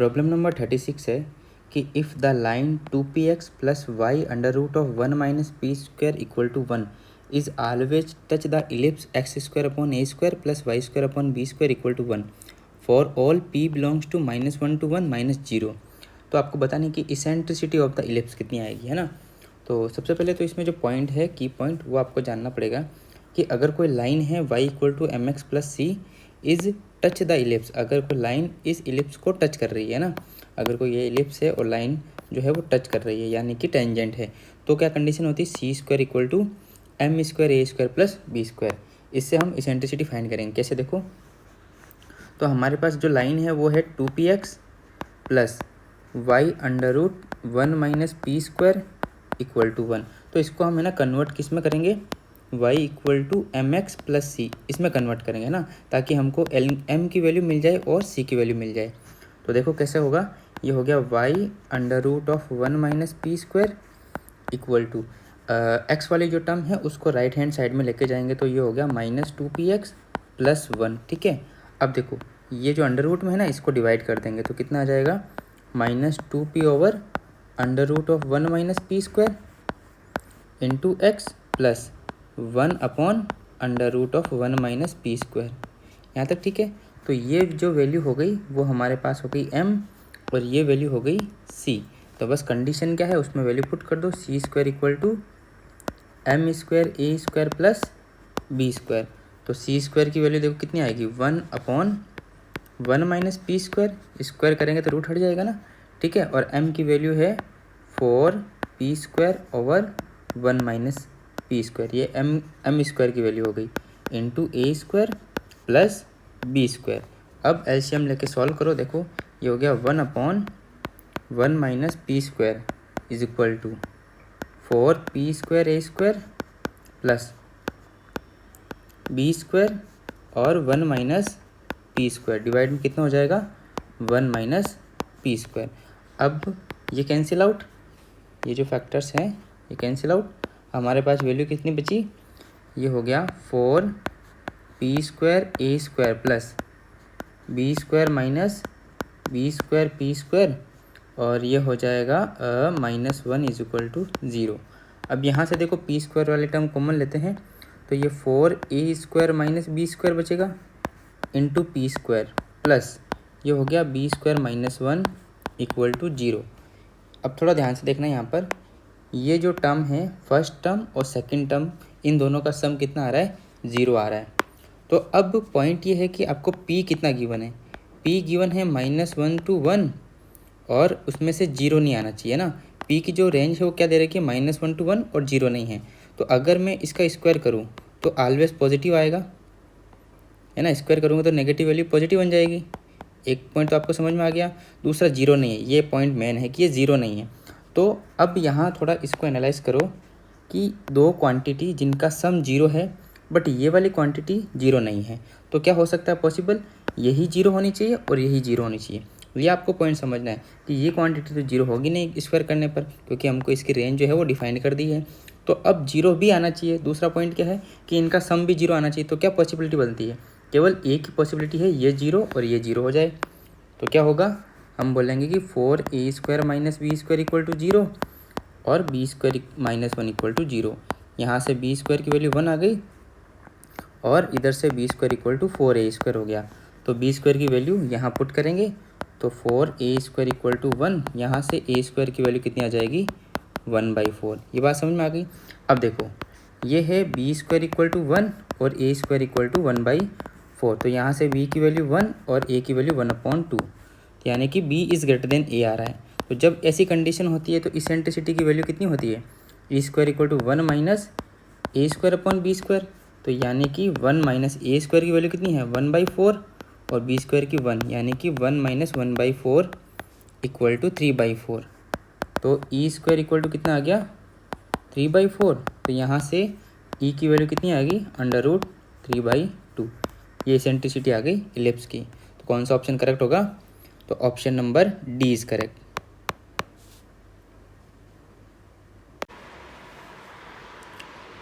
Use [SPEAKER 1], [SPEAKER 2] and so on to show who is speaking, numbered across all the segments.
[SPEAKER 1] Problem number 36 है कि if the line 2px plus y under root of 1 minus p square equal to 1 is always touch the ellipse x square upon a square plus y square upon b square equal to 1 for all p belongs to -1 to 1 -0। तो आपको बताने की eccentricity of the ellipse कितनी आएगी, है ना। तो सबसे पहले तो इसमें जो पॉइंट है, की पॉइंट, वो आपको जानना पड़ेगा कि अगर कोई लाइन है y equal to m x plus c is touch the ellipse, अगर कोई लाइन इस इलिप्स को टच कर रही है ना, अगर कोई ये इलिप्स है और लाइन जो है वो टच कर रही है यानी कि टेंजेंट है, तो क्या कंडीशन होती है, c square equal to m square a square plus B square. इससे हम इसेंट्रिसिटी फाइंड करेंगे। कैसे, देखो, तो हमारे पास जो लाइन है वो है 2px plus y under root 1 minus p square equal to 1। तो इसको हम है ना कन्वर्ट किस में करेंगे, y equal to m x plus c, इसमें कन्वर्ट करेंगे ना, ताकि हमको m की वैल्यू मिल जाए और c की वैल्यू मिल जाए। तो देखो कैसे होगा, ये हो गया y under root of 1 minus p square equal to x वाली जो टर्म है उसको राइट हैंड साइड में लेके जाएंगे, तो ये हो गया -2px प्लस 1। ठीक है, अब देखो ये जो अंडर रूट में है ना, इसको डिवाइड कर देंगे तो कितना आ जाएगा, -2p over under root of 1 minus p square into x plus 1 upon under root of 1 minus p square. यहाँ तक ठीक है। तो ये जो वैल्यू हो गई वो हमारे पास हो गई m और ये वैल्यू हो गई c। तो बस कंडीशन क्या है, उसमें वैल्यू पुट कर दो, c square equal to m square a square plus B square. तो सी स्क्वायर की वैल्यू देखो कितनी आएगी, 1 upon 1 minus p square, square करेंगे तो रूट हट जाएगा ना। ठीक है, और m की वैल्यू है 4p square over 1 minus p square, ये एम स्क्वायर की वैल्यू हो गई into a square plus B square. अब एलसीएम लेके सॉल्व करो, देखो ये हो गया 1 upon 1 minus p square is equal to 4p square a square plus B square और 1 माइनस पी स्क्वायर, डिवाइड में कितना हो जाएगा, 1 माइनस पी स्क्वायर। अब ये कैंसिल आउट, ये जो फैक्टर्स हैं ये कैंसिल आउट, हमारे पास वैल्यू कितनी बची, ये हो गया 4p square a square plus B square minus B square p square, और ये हो जाएगा -1 इज इक्वल टू 0। अब यहाँ से देखो पी स्क्वायर वाले टर्म कॉमन लेते हैं, तो ये 4a square minus B square बचेगा इंटू पी स्क्वायर प्लस ये हो गया बी स्क्वायर -1 इक्वल टू 0। अब थोड़ा ध्यान से देखना, यहाँ पर ये जो टर्म है, फर्स्ट टर्म और सेकंड टर्म, इन दोनों का सम कितना आ रहा है, 0 आ रहा है। तो अब पॉइंट ये है कि आपको p कितना गिवन है, p गिवन है -1 to 1 और उसमें से 0 नहीं आना चाहिए ना। p की जो रेंज है वो क्या दे रखी है, -1 to 1 और 0 नहीं है। तो अगर मैं इसका स्क्वायर करूँ तो ऑलवेज पॉजिटिव आएगा, है ना, स्क्वायर करूँगा तो नेगेटिव वैल्यू पॉजिटिव बन जाएगी। एक पॉइंट तो आपको समझ में आ गया। दूसरा 0 नहीं है, ये पॉइंट मेन है कि ये 0 नहीं है। तो अब यहाँ थोड़ा इसको एनालाइज करो कि दो क्वांटिटी जिनका सम 0 है बट ये वाली क्वांटिटी 0 नहीं है, तो क्या हो सकता है पॉसिबल, यही 0 होनी चाहिए और यही 0 होनी चाहिए। ये आपको पॉइंट समझना है कि ये क्वांटिटी तो 0 होगी नहीं स्क्वायर करने पर, क्योंकि हमको इसकी रेंज जो है वो डिफाइन कर दी है। तो अब 0 भी आना चाहिए। दूसरा पॉइंट क्या है कि इनका सम भी 0 आना चाहिए। तो क्या पॉसिबिलिटी बनती है, केवल एक ही पॉसिबिलिटी है, ये 0 और ये 0 हो जाए। तो क्या होगा, हम बोलेंगे कि 4a square minus B square equal to 0 और बी स्क्वायर -1 इक्वल टू 0। यहाँ से बी स्क्वायर की वैल्यू 1 आ गई और इधर से b square equal to 4a square हो गया। तो बी स्क्वायर की वैल्यू यहाँ पुट करेंगे तो 4a स्क्वायर इक्वल टू 1, यहाँ से a स्क्वायर की वैल्यू कितनी आ जाएगी, 1/4। ये बात समझ में आ गई। अब देखो ये है बी स्क्वायर इक्वल टू 1 और a स्क्वायर इक्वल टू 1/4, तो यहाँ से b की वैल्यू 1 और a की वैल्यू 1/2, यानी कि b is greater then a आ रहा है। तो जब ऐसी कंडीशन होती है तो इसेंट्रिसिटी की वैल्यू कितनी होती है, e square equal to 1 minus A square upon b square. तो यानी कि 1 माइनस ए स्क्वायर की वैल्यू कितनी है, 1/4 और बी स्क्वायर की 1, यानी कि 1 माइनस 1/4 इक्वल टू 3/4। तो ई स्क्वायर इक्वल टू कितना आ गया, 3/4। तो यहाँ से ई की वैल्यू कितनी आ गई, अंडर रूट 3/2। ये इसेंट्रिसिटी आ गई इलिप्स की। तो कौन सा ऑप्शन करेक्ट होगा, तो option number D is correct.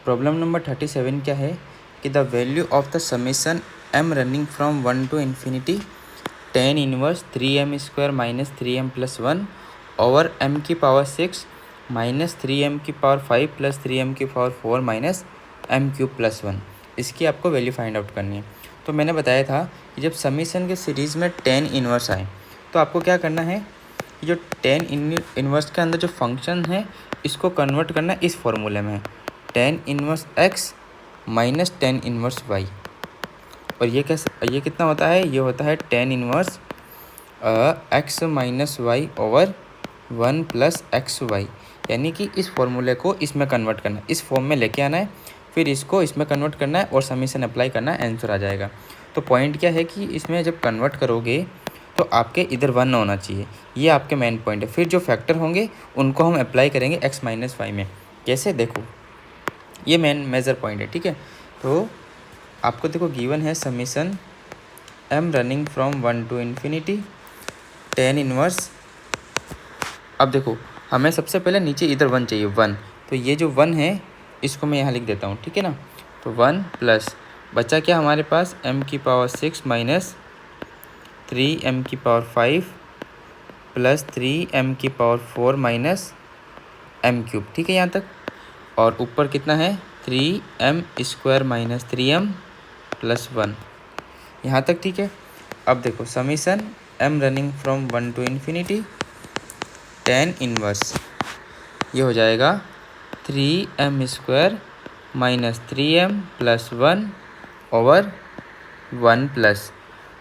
[SPEAKER 1] Problem number 37 क्या है कि the value of the summation m running from 1 to infinity tan inverse 3m² minus 3m plus 1 over m की पावर 6 माइनस 3m की पावर 5 प्लस 3m की power 4 minus m³ plus 1। इसकी आपको value find out करनी है। तो मैंने बताया था कि जब समीशन के सीरीज़ में टेन इनवर्स आए तो आपको क्या करना है, जो टेन इनवर्स के अंदर जो फंक्शन है इसको कन्वर्ट करना इस फॉर्मूले में, tan inverse x minus tan inverse y। और ये कितना होता है, ये होता है tan inverse x minus y over 1 plus x y. यानी कि इस फॉर्मूले को इसमें कन्वर्ट करना, इस फॉर्म में लेके आना है, फिर इसको इसमें कन्वर्ट करना है और समीशन अप्लाई करना है, आंसर आ जाएगा। तो पॉइंट क्या है कि इसमें जब कन्वर्ट करोगे तो आपके इधर 1 होना चाहिए, ये आपके मेन पॉइंट है। फिर जो फैक्टर होंगे उनको हम अप्लाई करेंगे x माइनस वाई में। कैसे, देखो ये मेन मेजर पॉइंट है, ठीक है। तो आपको देखो गिवन है summation m running from 1 to infinity tan inverse. अब देखो हमें सबसे पहले नीचे इधर 1 चाहिए, 1। तो ये जो 1 है इसको मैं यहाँ लिख देता हूँ, ठीक है ना। तो 1 प्लस बचा क्या हमारे पास, m की पावर 6 माइनस 3m की पावर 5 प्लस 3m की पावर 4 माइनस m³ ठीक है यहाँ तक। और ऊपर कितना है, 3m² माइनस 3m प्लस 1 यहाँ तक, ठीक है। अब देखो summation m running from 1 to infinity tan inverse, ये हो जाएगा 3m² minus 3m plus 1 over 1 plus,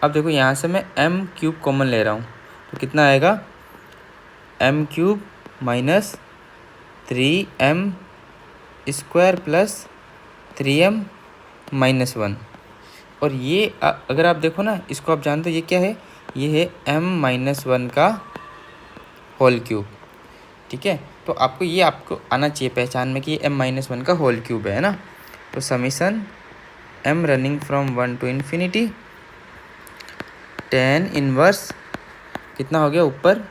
[SPEAKER 1] अब देखो यहाँ से मैं m³ कॉमन ले रहा हूँ तो कितना आएगा, m³ minus 3m² plus 3m minus 1। और ये अगर आप देखो ना, इसको आप जानते हो ये क्या है, ये है m माइनस 1 का होल क्यूब, ठीक है। तो आपको आना चाहिए पहचान में कि ये m माइनस 1 का होल क्यूब है ना। तो summation m running from 1 to infinity tan inverse कितना हो गया, ऊपर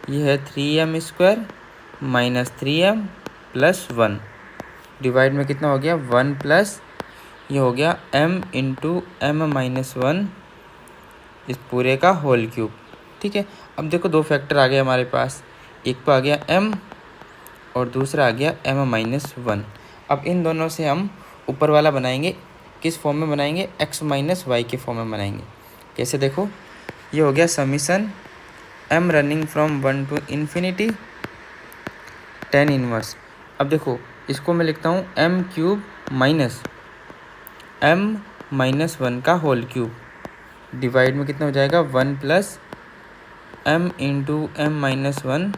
[SPEAKER 1] ये है 3m² minus 3m plus 1 divide में कितना हो गया 1 प्लस ये हो गया m इंटू m माइनस 1 इस पूरे का होल क्यूब, ठीक है। अब देखो दो फैक्टर आ गए हमारे पास, एक तो आ गया m और दूसरा आ गया m माइनस 1। अब इन दोनों से हम ऊपर वाला बनाएंगे, किस फॉर्म में बनाएंगे, x माइनस वाई के फॉर्म में बनाएंगे। कैसे, देखो ये हो गया summation m running from 1 to infinity tan inverse. अब देखो इसको मैं लिखता हूँ m³ माइनस m माइनस 1 का होल क्यूब डिवाइड में कितना हो जाएगा 1 plus m into m minus 1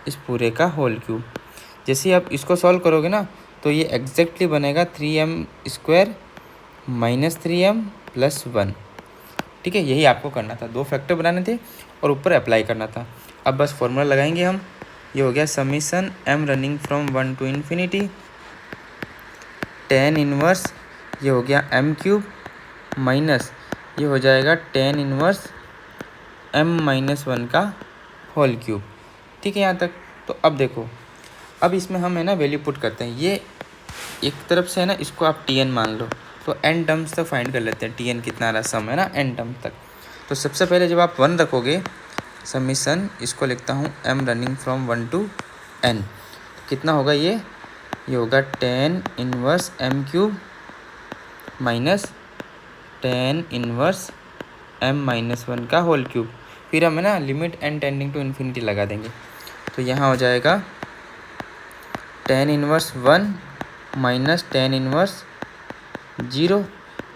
[SPEAKER 1] इस पूरे का होल क्यूब। जैसे ही आप इसको सॉल्व करोगे ना तो ये एग्जैक्टली बनेगा 3m² माइनस 3m प्लस 1, ठीक है। यही आपको करना था, दो फैक्टर बनाने थे और ऊपर अप्लाई करना था। अब बस फॉर्मूला लगाएंगे हम, ये हो गया summation m running from 1 to infinity tan inverse, ये हो गया m³ माइनस ये हो जाएगा टेन इनवर्स m माइनस 1 का होल क्यूब, ठीक है यहाँ तक। तो अब देखो, अब इसमें हम है ना वैल्यू पुट करते हैं, ये एक तरफ से है ना इसको आप tn मान लो, तो n टर्म्स तक फाइंड कर लेते हैं, tn कितना रहा सम है ना n टर्म तक। तो सबसे पहले जब आप 1 रखोगे समीशन, इसको लिखता हूँ m running from 1 to n, कितना होगा ये होगा tan inverse m³ minus tan inverse m minus 1 का होल क्यूब। फिर हम है ना limit n tending to infinity लगा देंगे, तो यहाँ हो जाएगा tan inverse 1 minus tan inverse 0।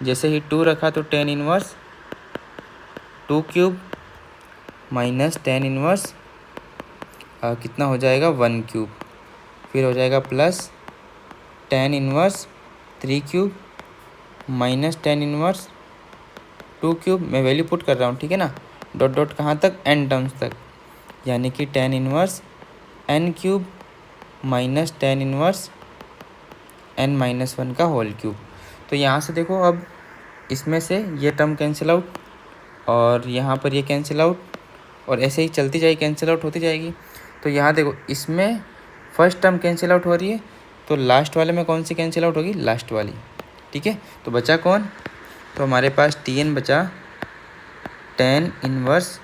[SPEAKER 1] जैसे ही 2 रखा तो tan inverse 2³ minus tan inverse कितना हो जाएगा 1³, फिर हो जाएगा plus tan inverse 3³ minus tan inverse 2³। मैं वैल्यू पुट कर रहा हूँ, ठीक है ना, डॉट डॉट कहाँ तक, n टर्म्स तक, यानी कि tan inverse n³ minus tan inverse n minus 1 का होल क्यूब। तो यहाँ से देखो अब इसमें से ये टर्म कैंसिल आउट और यहाँ पर ये कैंसिल आउट और ऐसे ही चलती जाएगी, कैंसिल आउट होती जाएगी। तो यहाँ देखो इसमें फर्स्ट टर्म कैंसिल आउट हो रही है, तो लास्ट वाले में कौन सी कैंसिल आउट होगी, लास्ट वाली, ठीक है। तो बचा कौन, तो हमारे पास tn बचा tan inverse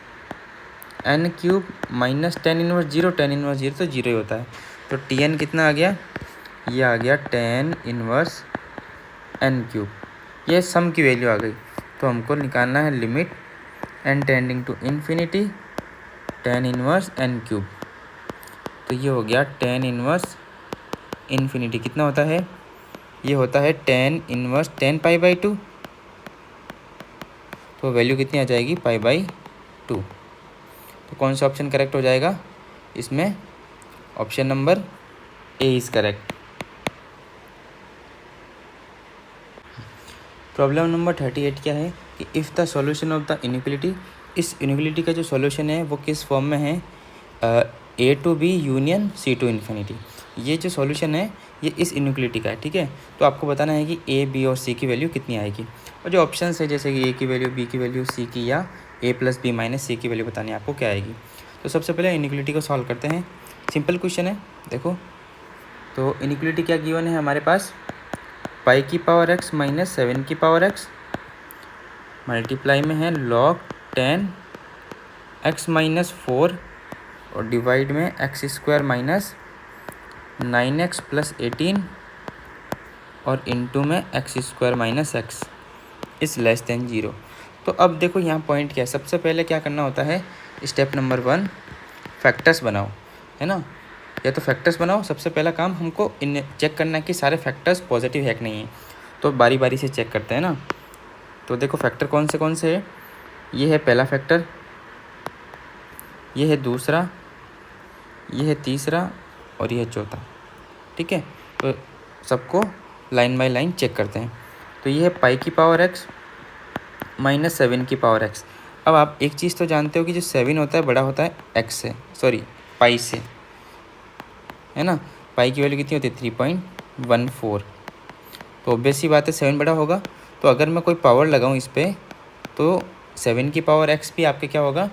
[SPEAKER 1] n cube minus tan inverse zero, tan inverse zero तो जीरो ही होता है, तो टी एन कितना आ गया, ये आ गया टेन इनवर्स एन क्यूब, ये सम की वैल्यू आ गई। तो हमको निकालना है limit n tending to infinity tan inverse n cube, तो ये हो गया टेन इनवर्स इन्फिनिटी कितना होता है, ये होता है tan inverse tan pi by two, तो वैल्यू कितनी आ जाएगी पाई बाई टू। तो कौन सा ऑप्शन करेक्ट हो जाएगा इसमें, option number A is correct. Problem number 38 क्या है कि if the solution of the inequality, इस इनइक्वालिटी का जो सॉल्यूशन है वो किस फॉर्म में है, a to b union c to infinity, ये जो सॉल्यूशन है ये इस इनइक्वालिटी का है, ठीक है। तो आपको बताना है कि ए बी और सी की वैल्यू कितनी आएगी, और जो ऑप्शंस है जैसे कि ए की वैल्यू, बी की वैल्यू, सी की, या ए प्लस बी माइनस सी की वैल्यू बतानी है आपको क्या आएगी। तो सबसे पहले इनइक्वालिटी को सॉल्व करते हैं, सिंपल क्वेश्चन है देखो। तो इनइक्वालिटी क्या गिवन है हमारे पास, पाई की पावर एक्स माइनस 7 की पावर एक्स मल्टीप्लाई में है लॉग 10 एक्स माइनस 4 और डिवाइड में x square minus 9x plus 18 और इनटू में एक्स स्क्वायर माइनस एक्स इस लेस देन 0। तो अब देखो यहाँ पॉइंट क्या है, सबसे पहले क्या करना होता है, स्टेप नंबर 1 फैक्टर्स बनाओ, है ना, या तो फैक्टर्स बनाओ। सबसे पहला काम हमको इन चेक करना है कि सारे फैक्टर्स पॉजिटिव है कि नहीं है, तो बारी बारी से चेक करते हैं ना। तो देखो फैक्टर कौन से है, ये है पहला फैक्टर, ये है दूसरा, ये है तीसरा और ये है चौथा, ठीक है। तो सबको लाइन बाय लाइन चेक करते हैं। तो ये है पाई की पावर एक्स माइनस 7 की पावर एक्स। अब आप एक चीज़ तो जानते हो कि जो 7 होता है बड़ा होता है एक्स से, सॉरी पाई से, है ना। पाई की वैल्यू कितनी होती है 3.14, तो ऑब्वियस सी बात है 7 बड़ा होगा। तो अगर मैं कोई पावर लगाऊं इस पर, तो 7 की पावर एक्स भी आपके क्या होगा,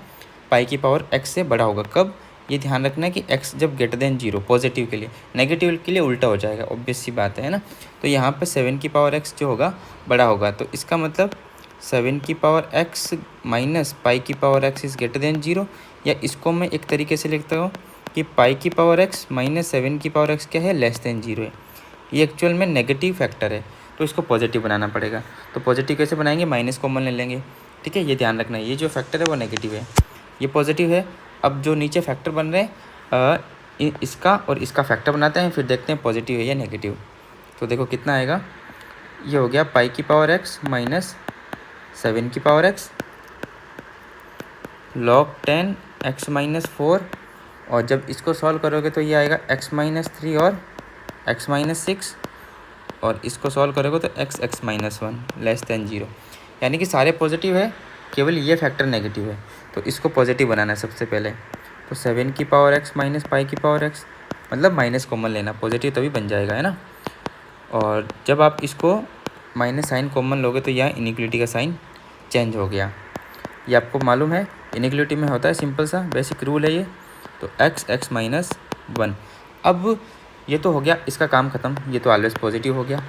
[SPEAKER 1] पाई की पावर एक्स से बड़ा होगा। कब, ये ध्यान रखना है कि x जब ग्रेटर देन 0 पॉजिटिव के लिए, नेगेटिव के लिए उल्टा हो जाएगा, ऑब्वियस सी बात है ना। तो यहाँ पे 7 की पावर x जो होगा बड़ा होगा, तो इसका मतलब 7 की पावर x माइनस पाई की power x is greater than 0, या इसको मैं एक तरीके से लिखता हूँ कि पाई की पावर x माइनस 7 की पावर x क्या है, लेस देन 0 है। ये एक्चुअल में नेगेटिव फैक्टर है, तो इसको पॉजिटिव बनाना पड़ेगा। तो पॉजिटिव कैसे बनाएंगे, माइनस कॉमन ले लेंगे, ठीक है। ये ध्यान रखना है, ये जो फैक्टर है वो नेगेटिव है, ये पॉजिटिव है। अब जो नीचे फैक्टर बन रहे हैं इसका और इसका फैक्टर बनाते हैं, फिर देखते हैं पॉजिटिव है या नेगेटिव। तो देखो कितना आएगा, ये हो गया पाई की पावर एक्स माइनस 7 की power x log 10 x minus 4, और जब इसको सॉल्व करोगे तो ये आएगा एक्स माइनस 3 और एक्स माइनस 6, और इसको सॉल्व करोगे तो एक्स माइनस 1 लेस देन 0, यानी कि सारे पॉजिटिव है, केवल ये फैक्टर नेगेटिव है। तो इसको पॉजिटिव बनाना है सबसे पहले। तो 7 की पावर एक्स माइनस पाई की पावर एक्स, मतलब माइनस कॉमन लेना, पॉजिटिव तभी बन जाएगा, है ना। और जब आप इसको माइनस साइन कॉमन लोगे तो यहाँ इनइक्वालिटी का साइन चेंज हो गया। ये आपको मालूम है इनइक्वालिटी में होता है, सिंपल सा बेसिक रूल है ये। तो एक्स माइनस 1। अब ये तो हो गया, इसका काम ख़त्म, ये तो ऑलवेज पॉजिटिव हो गया।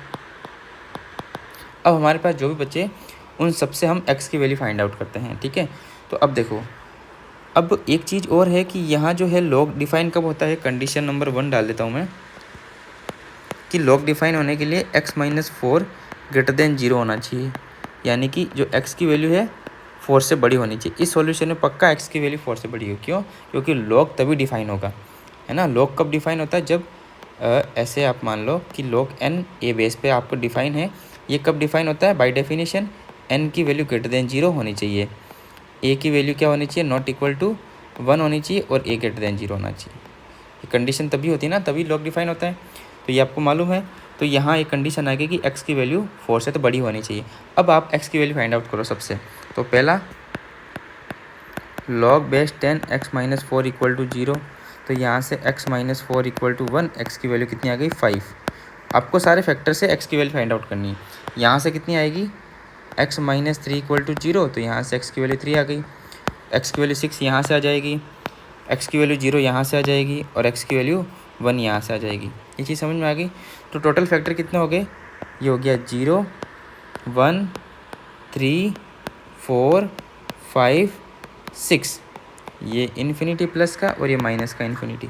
[SPEAKER 1] अब हमारे पास जो भी बचे उन सब से हम x की वैल्यू फाइंड आउट करते हैं, ठीक है। तो अब देखो, अब एक चीज़ और है कि यहाँ जो है लॉग डिफाइन कब होता है, कंडीशन नंबर 1 डाल देता हूँ मैं, कि लॉग डिफाइन होने के लिए x माइनस 4 ग्रेटर देन 0 होना चाहिए, यानी कि जो x की वैल्यू है 4 से बड़ी होनी चाहिए। इस सॉल्यूशन में पक्का x की वैल्यू 4 से बड़ी हो, क्यों, क्योंकि लॉग तभी डिफाइन होगा, है ना। लॉग कब डिफाइन होता है, जब ऐसे आप मान लो कि लॉग n ए बेस पे आपको डिफाइन है, ये कब डिफाइन होता है, बाय डेफिनेशन n की वैल्यू ग्रेटर देन 0 होनी चाहिए, a की वैल्यू क्या होनी चाहिए, नॉट इक्वल टू 1 होनी चाहिए, और a ग्रेटर देन 0 होना चाहिए। ये कंडीशन तभी होती है ना, तभी लॉग डिफाइन होता है। तो ये आपको मालूम है। तो यहाँ एक कंडीशन आ गई कि x की वैल्यू 4 से तो बड़ी होनी चाहिए। अब आप x की वैल्यू फाइंड आउट करो सबसे। तो पहला log base 10 x minus 4 equal to 0, तो यहाँ से x minus 4 equal to 1, x की वैल्यू कितनी आ गई 5। आपको सारे फैक्टर से x की वैल्यू फाइंड आउट करनी है। यहाँ से कितनी आएगी, x माइनस 3 इक्वल टू 0, तो यहाँ से x की वैल्यू 3 आ गई, x की वैल्यू 6 यहाँ से आ जाएगी, x की वैल्यू 0 यहाँ से आ जाएगी, और x की वैल्यू 1 यहाँ से आ जाएगी। ये चीज़ समझ में आ गई। तो टोटल फैक्टर कितने हो गए, ये हो गया 0 1 3 4 5 6, ये इन्फिनिटी प्लस का और ये माइनस का इन्फिनिटी।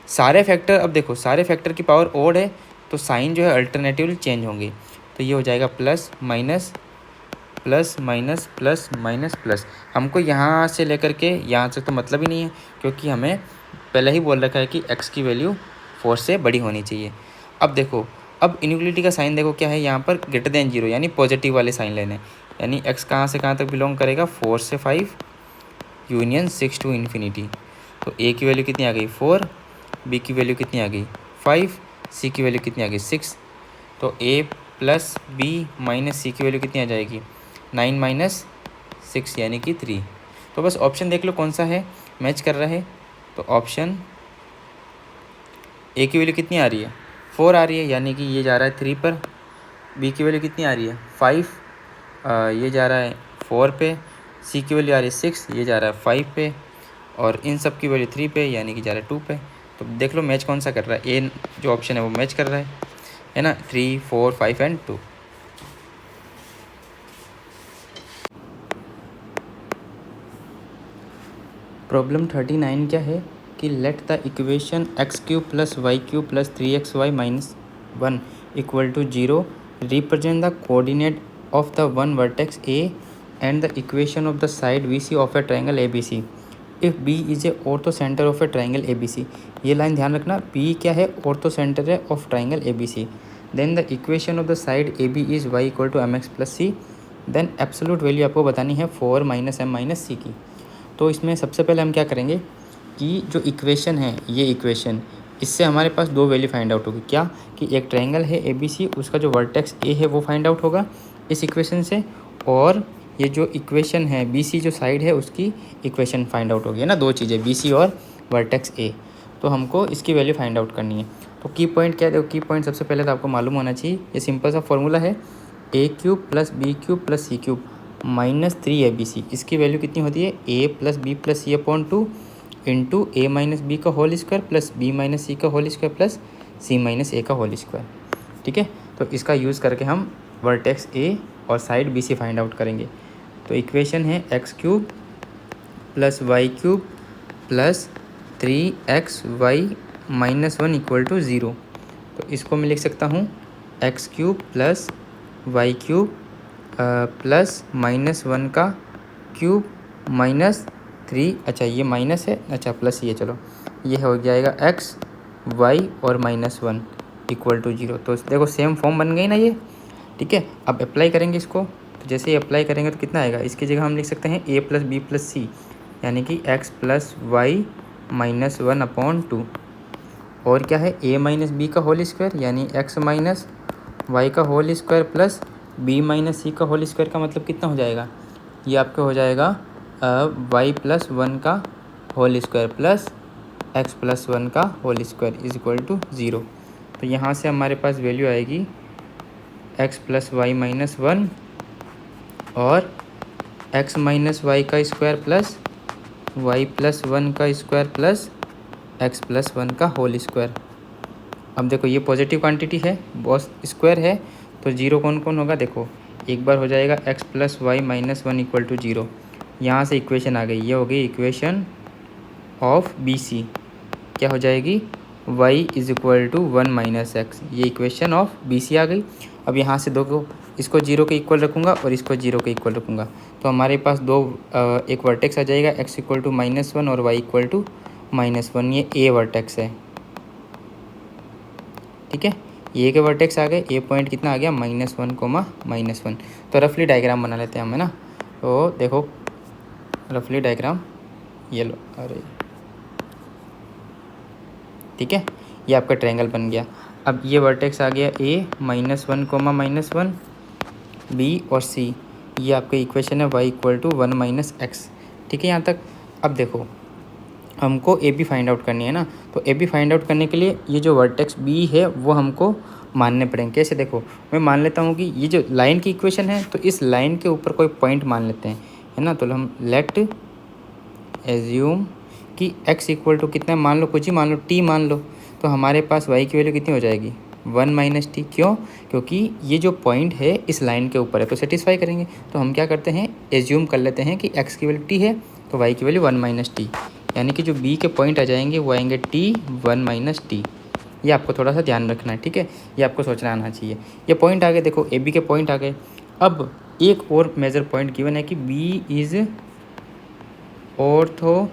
[SPEAKER 1] सारे फैक्टर, अब देखो सारे फैक्टर की पावर ओड है तो साइन जो है अल्टरनेटिवली चेंज होंगे। तो ये हो जाएगा plus minus plus minus plus minus plus. हमको यहाँ से लेकर के यहाँ से तो मतलब ही नहीं है, क्योंकि हमें पहले ही बोल रखा है कि x की वैल्यू 4 से बड़ी होनी चाहिए। अब देखो, अब इनइक्वलिटी का साइन देखो क्या है, यहाँ पर ग्रेटर देन 0 यानी पॉजिटिव वाले साइन लेने, यानी x कहाँ से कहाँ तक बिलोंग करेगा, 4 से 5 यूनियन 6 टू इन्फिनिटी। तो a की वैल्यू कितनी आ गई 4, b की वैल्यू कितनी आ गई 5, c की वैल्यू कितनी आ गई 6। तो a plus b minus c की वैल्यू कितनी आ जाएगी 9 माइनस 6 यानी कि 3। तो बस ऑप्शन देख लो कौन सा है मैच कर रहा है। तो ऑप्शन ए की वैल्यू कितनी आ रही है 4 आ रही है, यानी कि ये जा रहा है 3 पर। बी की वैल्यू कितनी आ रही है 5, ये जा रहा है 4 पे। सी की वैल्यू आ रही है 6, ये जा रहा है 5 पे। और इन सब की वैल्यू 3 पे, यानी कि जा रहा है 2 पे। तो देख लो मैच कौन सा कर रहा है, ए जो ऑप्शन है वो मैच कर रहा है ना, 3 4 5 एंड 2। प्रॉब्लम 39 क्या है कि let the equation x cube plus y cube plus 3xy minus 1 equal to 0 represent the coordinate of the one vertex A and the equation of the side B C of a triangle A B C if B is a orthocentre of a triangle A B C. ये line ध्यान रखना, B क्या है orthocentre है of triangle A B C. Then the equation of the side A B is y equal to m x plus c. Then absolute value आपको बतानी है 4 minus M minus सी की। तो इसमें सबसे पहले हम क्या करेंगे कि जो इक्वेशन है, ये इक्वेशन, इससे हमारे पास दो वैल्यू फाइंड आउट होगी। क्या कि एक ट्रायंगल है ए बी सी, उसका जो वर्टेक्स ए है वो फाइंड आउट होगा इस इक्वेशन से, और ये जो इक्वेशन है बी सी जो साइड है उसकी इक्वेशन फाइंड आउट होगी, है ना, दो चीज़ें बी सी और वर्टेक्स ए। तो हमको इसकी वैल्यू फाइंड आउट करनी है। तो की पॉइंट क्या है, देखो की पॉइंट सबसे पहले तो आपको मालूम होना चाहिए, ये सिंपल सा फॉर्मूला है, a cube plus b cube plus c cube minus 3 a B c. इसकी वैल्यू कितनी होती है a plus b plus c upon 2 into A minus b का whole square plus b minus c का whole square plus c minus a का whole square. ठीक है, तो इसका यूज़ करके हम वर्टेक्स ए और side B C find out करेंगे। तो इक्वेशन है x cube plus y cube plus 3xy minus 1 equal to 0। तो इसको मैं लिख सकता हूँ x cube plus y cube plus minus 1 का क्यूब माइनस 3, अच्छा ये माइनस है, अच्छा प्लस ये, चलो ये हो जाएगा एक्स वाई और माइनस 1 इक्वल टू 0। तो देखो सेम फॉर्म बन गई ना ये। ठीक है, अब अप्लाई करेंगे इसको। तो जैसे ही अप्लाई करेंगे तो कितना आएगा, इसकी जगह हम लिख सकते हैं a plus b plus c, यानी कि x plus y minus 1 upon 2। और क्या है ए माइनस बी का होल स्क्वायर, यानी एक्स माइनस वाई का whole square plus b minus c का होल स्क्वायर का मतलब कितना हो जाएगा, ये आपका हो जाएगा वाई प्लस 1 का whole square plus x plus 1 का whole square is equal to 0। तो यहाँ से हमारे पास वैल्यू आएगी एक्स प्लस वाई माइनस 1 और एक्स माइनस वाई का स्क्वायर प्लस वाई प्लस 1 का स्क्वायर प्लस एक्स प्लस 1 का होल स्क्वायर। अब देखो ये पॉजिटिव क्वांटिटी है, बॉस स्क्वायर है, तो 0 कौन कौन होगा, देखो एक बार हो जाएगा x plus y minus 1 equal to 0। यहाँ से इक्वेशन आ गई, ये हो गई इक्वेशन ऑफ बी सी। क्या हो जाएगी y is equal to 1 minus x, ये इक्वेशन ऑफ बी सी आ गई। अब यहाँ से दो को, इसको 0 के इक्वल रखूँगा और इसको 0 के इक्वल रखूँगा, तो हमारे पास दो एक वर्टेक्स आ जाएगा x इक्वल टू माइनस 1 और y इक्वल टू माइनस 1, ये ए वर्टेक्स है। ठीक है, ये के वर्टेक्स आ गए, ए पॉइंट कितना आ गया -1 कोमा -1। तो रफली डायग्राम बना लेते हैं हम, है ना। तो देखो रफली डायग्राम ये लो, अरे ठीक है, ये आपका ट्रायंगल बन गया। अब ये वर्टेक्स आ गया ए -1 कोमा -1, बी और सी, ये आपका इक्वेशन है y equal to 1 minus x. ठीक है यहाँ तक। अब देखो हमको ए बी फाइंड आउट करनी है ना, तो ए बी फाइंड आउट करने के लिए ये जो वर्टेक्स बी है वो हमको मानने पड़ेंगे। कैसे, देखो मैं मान लेता हूँ कि ये जो लाइन की इक्वेशन है, तो इस लाइन के ऊपर कोई पॉइंट मान लेते हैं, है ना। तो हम लेट एज्यूम कि x इक्वल टू कितना मान लो, कुछ ही मान लो, t मान लो। तो हमारे पास y की वैल्यू कितनी हो जाएगी 1 माइनस टी। क्यों, क्योंकि ये जो पॉइंट है इस लाइन के ऊपर है, तो सेटिस्फाई करेंगे। तो हम क्या करते हैं एज्यूम कर लेते हैं कि x की वैल्यू t है तो y की वैल्यू 1 माइनस टी, यानी कि जो b के पॉइंट आ जाएंगे वो आएंगे t 1 माइनस टी। ये आपको थोड़ा सा ध्यान रखना है, ठीक है, ये आपको सोचना आना चाहिए। ये पॉइंट आ गए, देखो ए बी के पॉइंट आ गए। अब एक और मेजर पॉइंट गिवन है कि b is ortho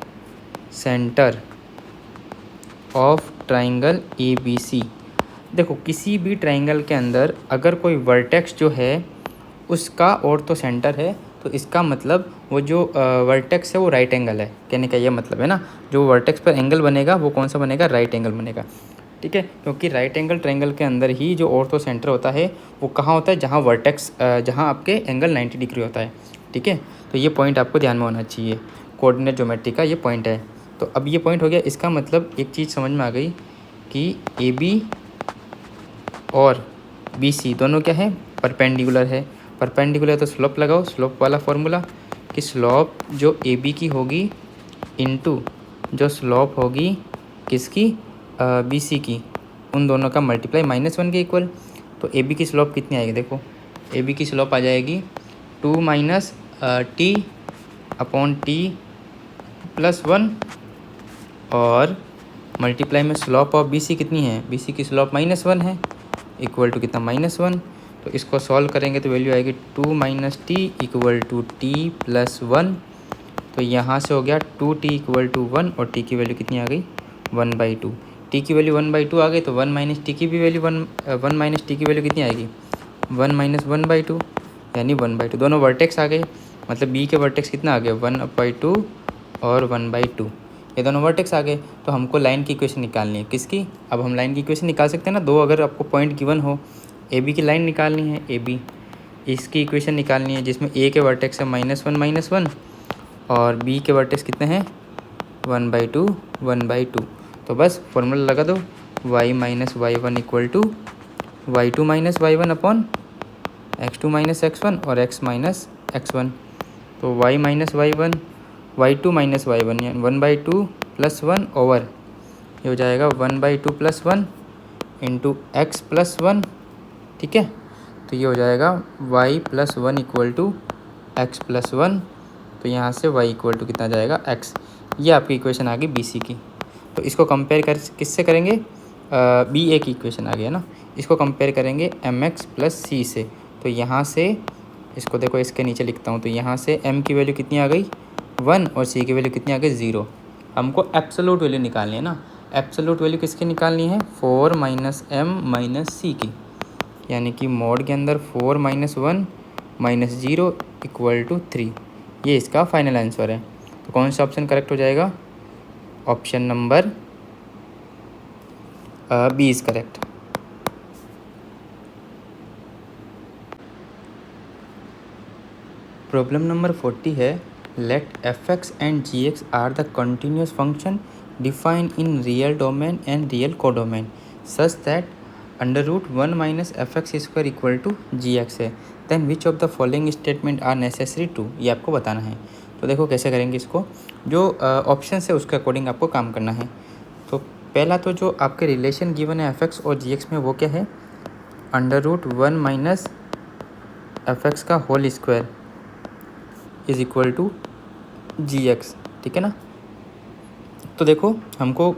[SPEAKER 1] centre of triangle A B C. देखो किसी भी ट्राइंगल के अंदर अगर कोई वर्टेक्स जो है उसका ऑर्थो सेंटर है तो इसका मतलब वो जो वर्टेक्स है वो राइट एंगल है, कहने का ये मतलब है ना। जो वर्टेक्स पर एंगल बनेगा वो कौन सा बनेगा, राइट एंगल बनेगा, ठीक है, क्योंकि राइट एंगल ट्राइंगल के अंदर ही जो ऑर्थो सेंटर होता है वो कहाँ होता है, जहाँ वर्टेक्स जहाँ आपके एंगल 90 डिग्री होता है, ठीक है। तो ये पॉइंट आपको ध्यान में होना चाहिए, कोऑर्डिनेट ज्योमेट्री का ये पॉइंट है। तो अब ये पॉइंट हो गया, इसका मतलब एक चीज़ समझ में आ गई कि ए बी और बी सी दोनों क्या है, परपेंडिकुलर है। परपेंडिकुलर तो स्लोप लगाओ, स्लोप वाला फॉर्मूला कि स्लोप जो ए बी की होगी इनटू जो स्लोप होगी किसकी, बी सी की, उन दोनों का मल्टीप्लाई -1 के इक्वल। तो ए बी की स्लोप कितनी आएगी, देखो ए बी की स्लोप आ जाएगी 2 minus T upon T plus 1 और मल्टीप्लाई में स्लोप ऑफ बी सी कितनी है, बी सी की स्लोप -1 है, इक्वल टू कितना -1। तो इसको सॉल्व करेंगे तो वैल्यू आएगी 2 minus t equal to t plus 1। तो यहाँ से हो गया 2t इक्वल टू 1 और t की वैल्यू कितनी आ गई 1/2। t की वैल्यू 1/2 आ गई तो 1 माइनस टी की भी वैल्यू 1 माइनस टी की वैल्यू कितनी आएगी 1 माइनस 1/2, यानी 1/2। दोनों वर्टेक्स आ गए, मतलब b के वर्टेक्स कितना आ गया 1/2 और 1/2, ये दोनों वर्टेक्स आ गए। तो हमको लाइन की इक्वेशन निकालनी है, किसकी, अब हम लाइन की इक्वेशन निकाल सकते हैं ना, दो अगर आपको पॉइंट गिवन हो, ए बी की लाइन निकालनी है, ए बी इसकी इक्वेशन निकालनी है जिसमें ए के वर्टेक्स है -1 और बी के वर्टेक्स कितने हैं 1/2। तो बस फॉर्मूला लगा दो, y minus y1 equal to y2 minus y1 upon x2 minus x1 और x माइनस x1। तो y minus y1 y2 minus y1 यानी 1/2 प्लस 1 ओवर ये हो जाएगा 1/2 प्लस 1 इंटू एक्स प्लस 1, ठीक है। तो ये हो जाएगा y plus 1 equal to x plus 1। तो यहाँ से y इक्वल टू कितना जाएगा x। ये आपकी इक्वेशन आ गई बी सी की। तो इसको कंपेयर कर किससे करेंगे, बी ए की इक्वेशन आ गई है ना, इसको कंपेयर करेंगे एम एक्स प्लस सी से। तो यहाँ से इसको देखो, इसके नीचे लिखता हूँ, तो यहाँ से m की वैल्यू कितनी आ गई 1 और c की वैल्यू कितनी आ गई 0। हमको एब्सोल्यूट वैल्यू निकालनी है ना, एब्सोल्यूट वैल्यू किसकी निकालनी है 4 माइनस m माइनस सी की, यानी कि मोड के अंदर 4 माइनस 1 माइनस 0 इक्वल टू 3। ये इसका फाइनल आंसर है। तो कौन सा ऑप्शन करेक्ट हो जाएगा, option number B is correct. Problem number 40 है, let f x and g x are the continuous function defined in real domain and real codomain such that √1 minus F x square equal to g x है, then which of the following statement are necessary to, ये आपको बताना है। तो देखो कैसे करेंगे इसको, जो ऑप्शन है उसके अकॉर्डिंग आपको काम करना है। तो पहला तो जो आपके रिलेशन गिवन है एफ एक्स और जी एक्स में वो क्या है, √1 माइनस एफ एक्स का whole square is equal to g x, ठीक है ना। तो देखो हमको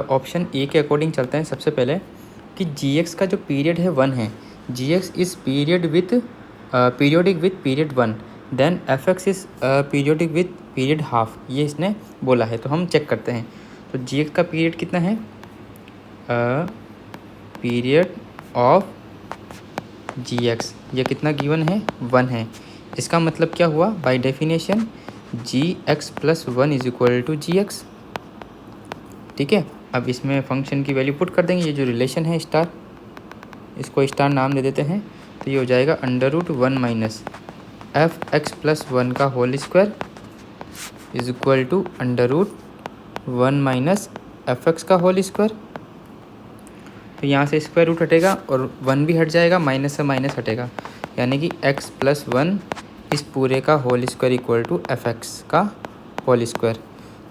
[SPEAKER 1] ऑप्शन ए के अकॉर्डिंग चलते हैं सबसे पहले कि जी एक्स का जो पीरियड है 1 है, जी x is period with periodic with period 1, then f x is periodic with period half, ये इसने बोला है। तो हम चेक करते हैं, तो जी एक्स का पीरियड कितना है, पीरियड ऑफ जी एक्स ये कितना गिवन है 1 है। इसका मतलब क्या हुआ, by definition g x plus 1 is equal to g x, ठीक है। अब इसमें फंक्शन की वैल्यू पुट कर देंगे, ये जो रिलेशन है स्टार, इसको स्टार नाम दे देते हैं। तो ये हो जाएगा √1 माइनस एफ एक्स प्लस 1 का whole square is equal to √1 minus F x का होल स्क्वायर। तो यहाँ से स्क्वायर रूट हटेगा और 1 भी हट जाएगा, माइनस से माइनस हटेगा, यानी कि x प्लस 1 इस पूरे का whole square equal to F x का होल स्क्वायर।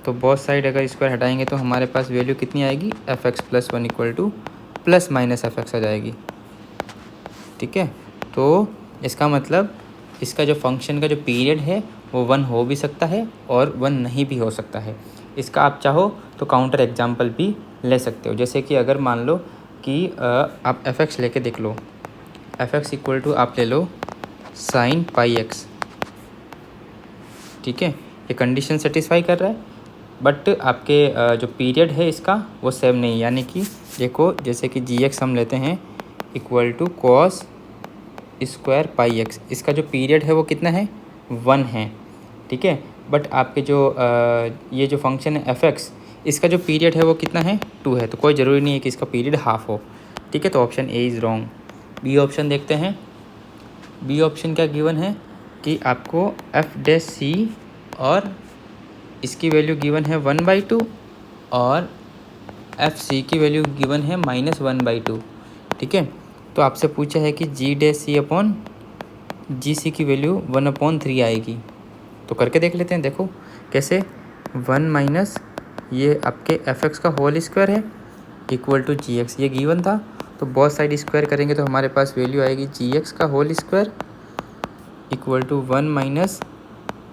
[SPEAKER 1] तो बोथ साइड अगर स्क्वायर हटाएंगे तो हमारे पास वैल्यू कितनी आएगी, F X plus 1 equal to plus minus F X आ जाएगी, ठीक है। तो इसका मतलब इसका जो फंक्शन का जो पीरियड है वो 1 हो भी सकता है और 1 नहीं भी हो सकता है। इसका आप चाहो तो काउंटर एग्जाम्पल भी ले सकते हो। जैसे कि अगर मान लो कि आप f(x) लेके देख लो, f(x) इक्वल टू आप ले लो sin पाई x, ठीक है। ये कंडीशन सेटिस्फाई कर रहा है, बट आपके जो पीरियड है इसका वो सेम नहीं है। यानी कि देखो, जैसे कि gx हम लेते हैं equal to cos square pi x, इसका जो पीरियड है वो कितना है, 1 है, ठीक है। बट आपके जो ये जो फंक्शन है f(x), इसका जो पीरियड है वो कितना है, 2 है। तो कोई ज़रूरी नहीं है कि इसका पीरियड हाफ हो, ठीक है। तो option A is wrong. B option देखते हैं। बी ऑप्शन क्या गिवन है कि आपको f(c) और इसकी वैल्यू गिवन है 1/2 और f(c) की वैल्यू गिवन है -1/2, ठीक है। तो आपसे पूछा है कि g(c) अपॉन जी की वैल्यू 1/3 आएगी। तो करके देख लेते हैं। देखो कैसे, 1 माइनस ये आपके f(x) का होल स्क्वायर है इक्वल टू gx, ये गिवन था। तो बहुत साइड स्क्वायर करेंगे तो हमारे पास वैल्यू आएगी gx का whole square equal to 1 minus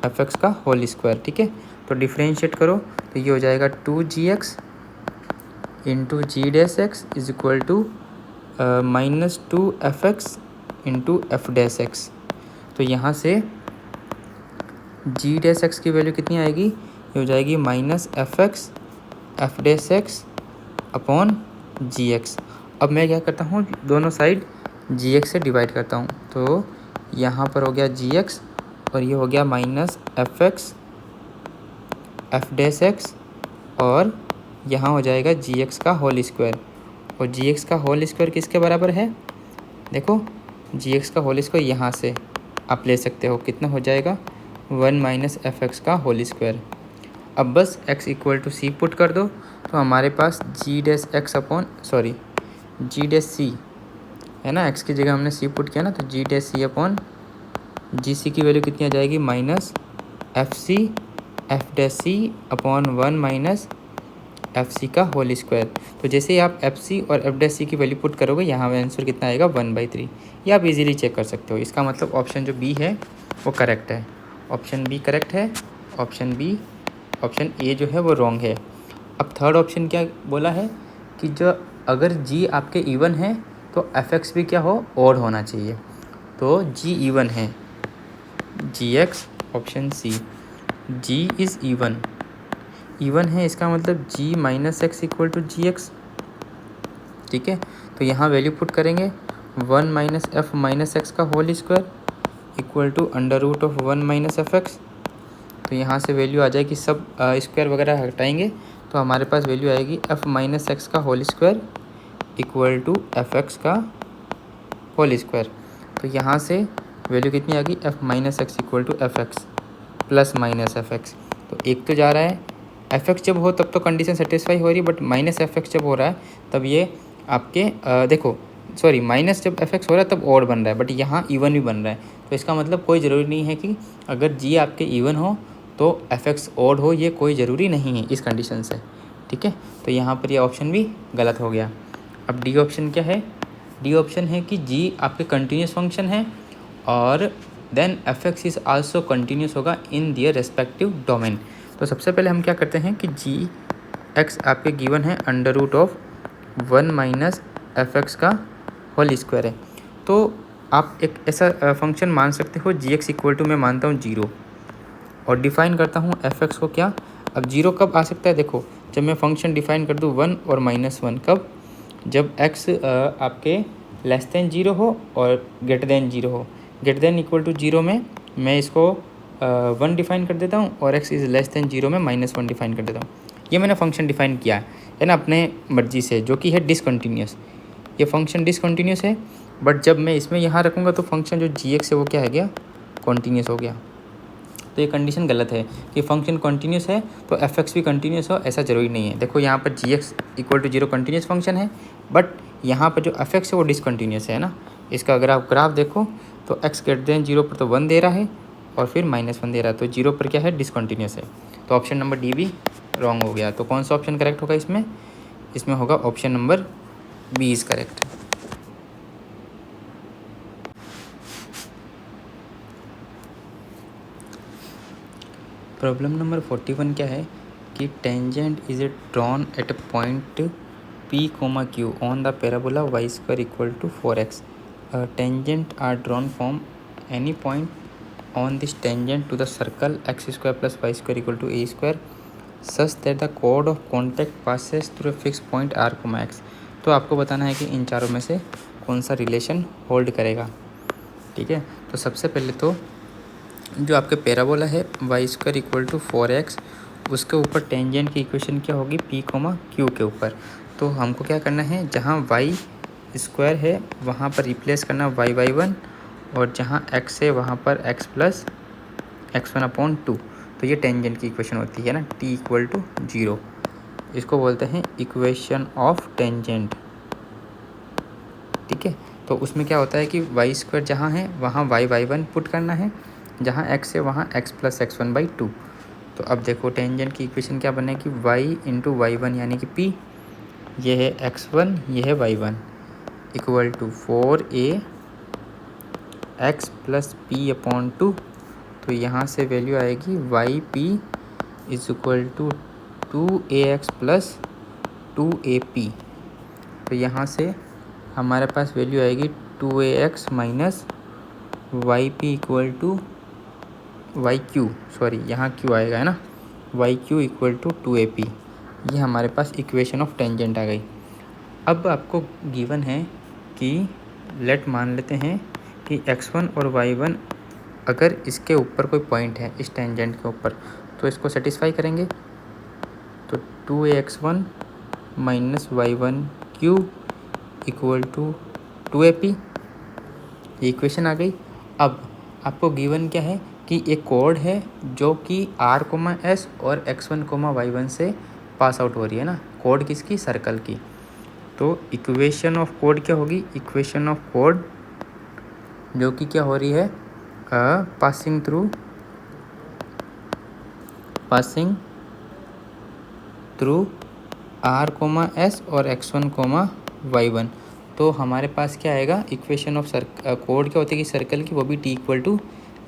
[SPEAKER 1] f(x) का होल स्क्वायर, ठीक है। तो डिफ्रेंशिएट करो तो ये हो जाएगा 2gx into g(x) is equal to -2f(x) into f(x). तो यहाँ से g(x) की वैल्यू कितनी आएगी, ये हो जाएगी -f(x) f(x) अपॉन gx। अब मैं क्या करता हूँ, दोनों साइड gx से डिवाइड करता हूँ। तो यहाँ पर हो गया gx और ये हो गया -f(x) f(x) और यहाँ हो जाएगा gx का होल स्क्वायर। और gx का होल स्क्वायर किसके बराबर है, देखो gx का होल स्क्वायर यहाँ से आप ले सकते हो, कितना हो जाएगा 1 माइनस f(x) का होल स्क्वायर। अब बस x equal to c put कर दो तो हमारे पास g(x) अपॉन g(c) है ना, x की जगह हमने c पुट किया ना, तो g(c) अपॉन gc की वैल्यू कितनी आ जाएगी, -fc f(c) upon 1 minus fc का होल स्क्वायर। तो जैसे ही आप fc और f(c) की वैल्यू पुट करोगे, यहाँ आंसर कितना आएगा 1/3। ये आप इजीली चेक कर सकते हो। इसका मतलब ऑप्शन जो बी है वो करेक्ट है, ऑप्शन बी करेक्ट है, ऑप्शन ए जो है वो रॉन्ग है। अब थर्ड ऑप्शन क्या बोला है कि जो अगर g आपके इवन है तो f(x) भी क्या हो, ओड होना चाहिए। तो g इवन है, gx option C, g is even है, इसका मतलब g minus x equal to gx, ठीक है। तो यहाँ वैल्यू पुट करेंगे 1 माइनस एफ माइनस एक्स का whole square equal to √1 minus f(x). तो यहाँ से वैल्यू आ जाएगी, सब स्क्वायर वगैरह हटाएंगे तो हमारे पास वैल्यू आएगी f माइनस एक्स का whole square equal to f(x) का होल स्क्वायर। तो यहाँ से वैल्यू कितनी आ गई, f minus x equal to f(x) plus minus f(x). तो एक तो जा रहा है, f(x) जब हो तब तो कंडीशन सेटिस्फाई हो रही है, बट माइनस f(x) जब हो रहा है तब ये आपके देखो सॉरी माइनस जब f(x) हो रहा है तब ओड बन रहा है, बट यहाँ इवन भी बन रहा है। तो इसका मतलब कोई ज़रूरी नहीं है कि अगर g आपके इवन हो तो f(x) ओड हो, ये कोई ज़रूरी नहीं है इस कंडीशन से, ठीक है। तो यहाँ पर ये ऑप्शन भी गलत हो गया। अब डी ऑप्शन क्या है, डी ऑप्शन है कि g आपके कंटिन्यूस फंक्शन है और then f(x) is also continuous होगा इन दियर रेस्पेक्टिव डोमेन। तो सबसे पहले हम क्या करते हैं कि g(x) आपके गिवन है √1 माइनस f(x) का होल स्क्वायर है। तो आप एक ऐसा फंक्शन मान सकते हो gx इक्वल टू मैं मानता हूँ 0 और डिफ़ाइन करता हूँ f(x) को क्या। अब 0 कब आ सकता है, देखो जब मैं फंक्शन डिफ़ाइन कर दूँ 1 और -1, कब, जब x आपके लेस देन 0 हो और ग्रेटर देन 0 हो। ग्रेटर देन इक्वल टू 0 में मैं इसको 1 डिफ़ाइन कर देता हूँ और x इज़ लेस देन 0 में -1 डिफ़ाइन कर देता हूँ। ये मैंने फंक्शन डिफ़ाइन किया है ना अपने मर्जी से, जो कि है डिसकंटिन्यूस। ये फंक्शन डिसकंटिन्यूस है, बट जब मैं इसमें यहाँ रखूँगा तो फंक्शन जो gx है वो क्या है गया, कॉन्टीन्यूस हो गया। तो ये कंडीशन गलत है कि फंक्शन कॉन्टीन्यूस है तो f(x) भी कॉन्टीन्यूस हो, ऐसा ज़रूरी नहीं है। देखो यहाँ पर gx equal to 0 continuous function है, बट यहाँ पर जो f(x) है वो डिसकंटिन्यूस है ना। इसका अगर आप ग्राफ देखो तो x ग्रेटर देन 0 पर तो 1 दे रहा है और फिर -1 दे रहा है, तो 0 पर क्या है, डिसकंटिन्यूस है। तो ऑप्शन नंबर डी भी रॉन्ग हो गया। तो कौन सा ऑप्शन करेक्ट होगा इसमें, इसमें होगा option number B is correct. Problem number 41 क्या है कि tangent is drawn at point p, q on the parabola y square equal to 4x. Tangent are drawn from any point on this tangent to the circle x square plus y square equal to a square such that the chord of contact passes through a fixed point r, x. तो आपको बताना है कि इन चारों में से कौन सा रिलेशन होल्ड करेगा. ठीक है, तो सबसे पहले तो जो आपके पैराबोला है Y square equal to 4x, उसके ऊपर टेंजेंट की इक्वेशन क्या होगी p, q के ऊपर. तो हमको क्या करना है, जहाँ y स्क्वायर है वहाँ पर रिप्लेस करना y/1 और जहाँ x है वहाँ पर x प्लस x1/2. तो ये टेंजेंट की इक्वेशन होती है ना, t इक्वल टू 0. इसको बोलते हैं इक्वेशन ऑफ टेंजेंट. ठीक है, तो उसमें क्या होता है कि वाई स्क्वायर जहाँ है वहाँ y/1 पुट करना है, जहाँ x है वहाँ x प्लस x1/2. तो अब देखो टेंजेंट की इक्वेशन क्या बनेगी, y इंटू y1 यानी कि p, ये है x1 ये है y1 equal to 4a x plus p/2. तो यहाँ से वैल्यू आएगी yp is equal to 2ax plus 2ap. तो यहाँ से हमारे पास वैल्यू आएगी 2ax minus yp equal to yq, sorry यहाँ q आएगा है ना, yq इक्वल टू 2ap. ये हमारे पास इक्वेशन ऑफ टेंजेंट आ गई. अब आपको गिवन है कि लेट मान लेते हैं कि x1 और y1 अगर इसके ऊपर कोई पॉइंट है इस टेंजेंट के ऊपर, तो इसको सेटिस्फाई करेंगे. तो 2ax1 minus y1q equal to 2ap, ये इक्वेशन आ गई. अब आपको गिवन क्या है कि एक कोड है जो कि r, s और x1, y1 से पास आउट हो रही है ना, कोड किसकी, सर्कल की. तो इक्वेशन ऑफ कोड क्या होगी, इक्वेशन ऑफ कोड जो कि क्या हो रही है, पासिंग थ्रू r, s और x1, y1. तो हमारे पास क्या आएगा, इक्वेशन ऑफ कोड क्या होती है कि सर्कल की, वो भी t इक्वल टू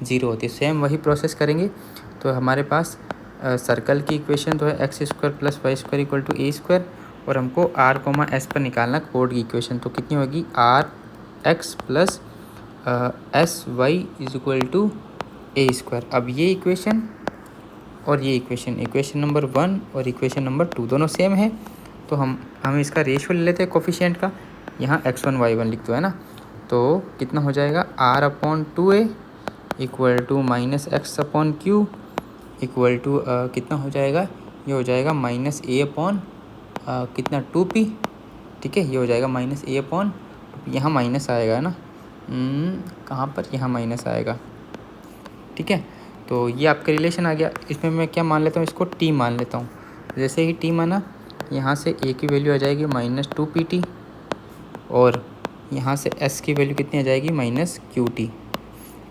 [SPEAKER 1] 0 होती है. सेम वही प्रोसेस करेंगे. तो हमारे पास सर्कल की इक्वेशन तो है x square plus y square equal to a square, और हमको r, s पर निकालना कोड की इक्वेशन. तो कितनी होगी, rx plus s y is equal to a square. अब ये इक्वेशन और ये इक्वेशन नंबर 1 और इक्वेशन नंबर 2 दोनों सेम है. तो हम इसका रेशियो ले लेते हैं कोफिशिएंट का. यहाँ x1 y1 लिख दो है ना. तो कितना हो जाएगा, r/2a equal to minus x/q equal to कितना हो जाएगा, ये हो जाएगा माइनस a/ कितना 2p. ठीक है, ये हो जाएगा माइनस a/, यहाँ माइनस आएगा है ना, कहाँ पर, यहाँ माइनस आएगा. ठीक है, तो ये आपका रिलेशन आ गया. इसमें मैं क्या मान लेता हूँ, इसको t मान लेता हूँ. जैसे ही t माना, यहाँ से a की वैल्यू आ जाएगी -2pt, और यहाँ से s की वैल्यू कितनी आ जाएगी, -qt.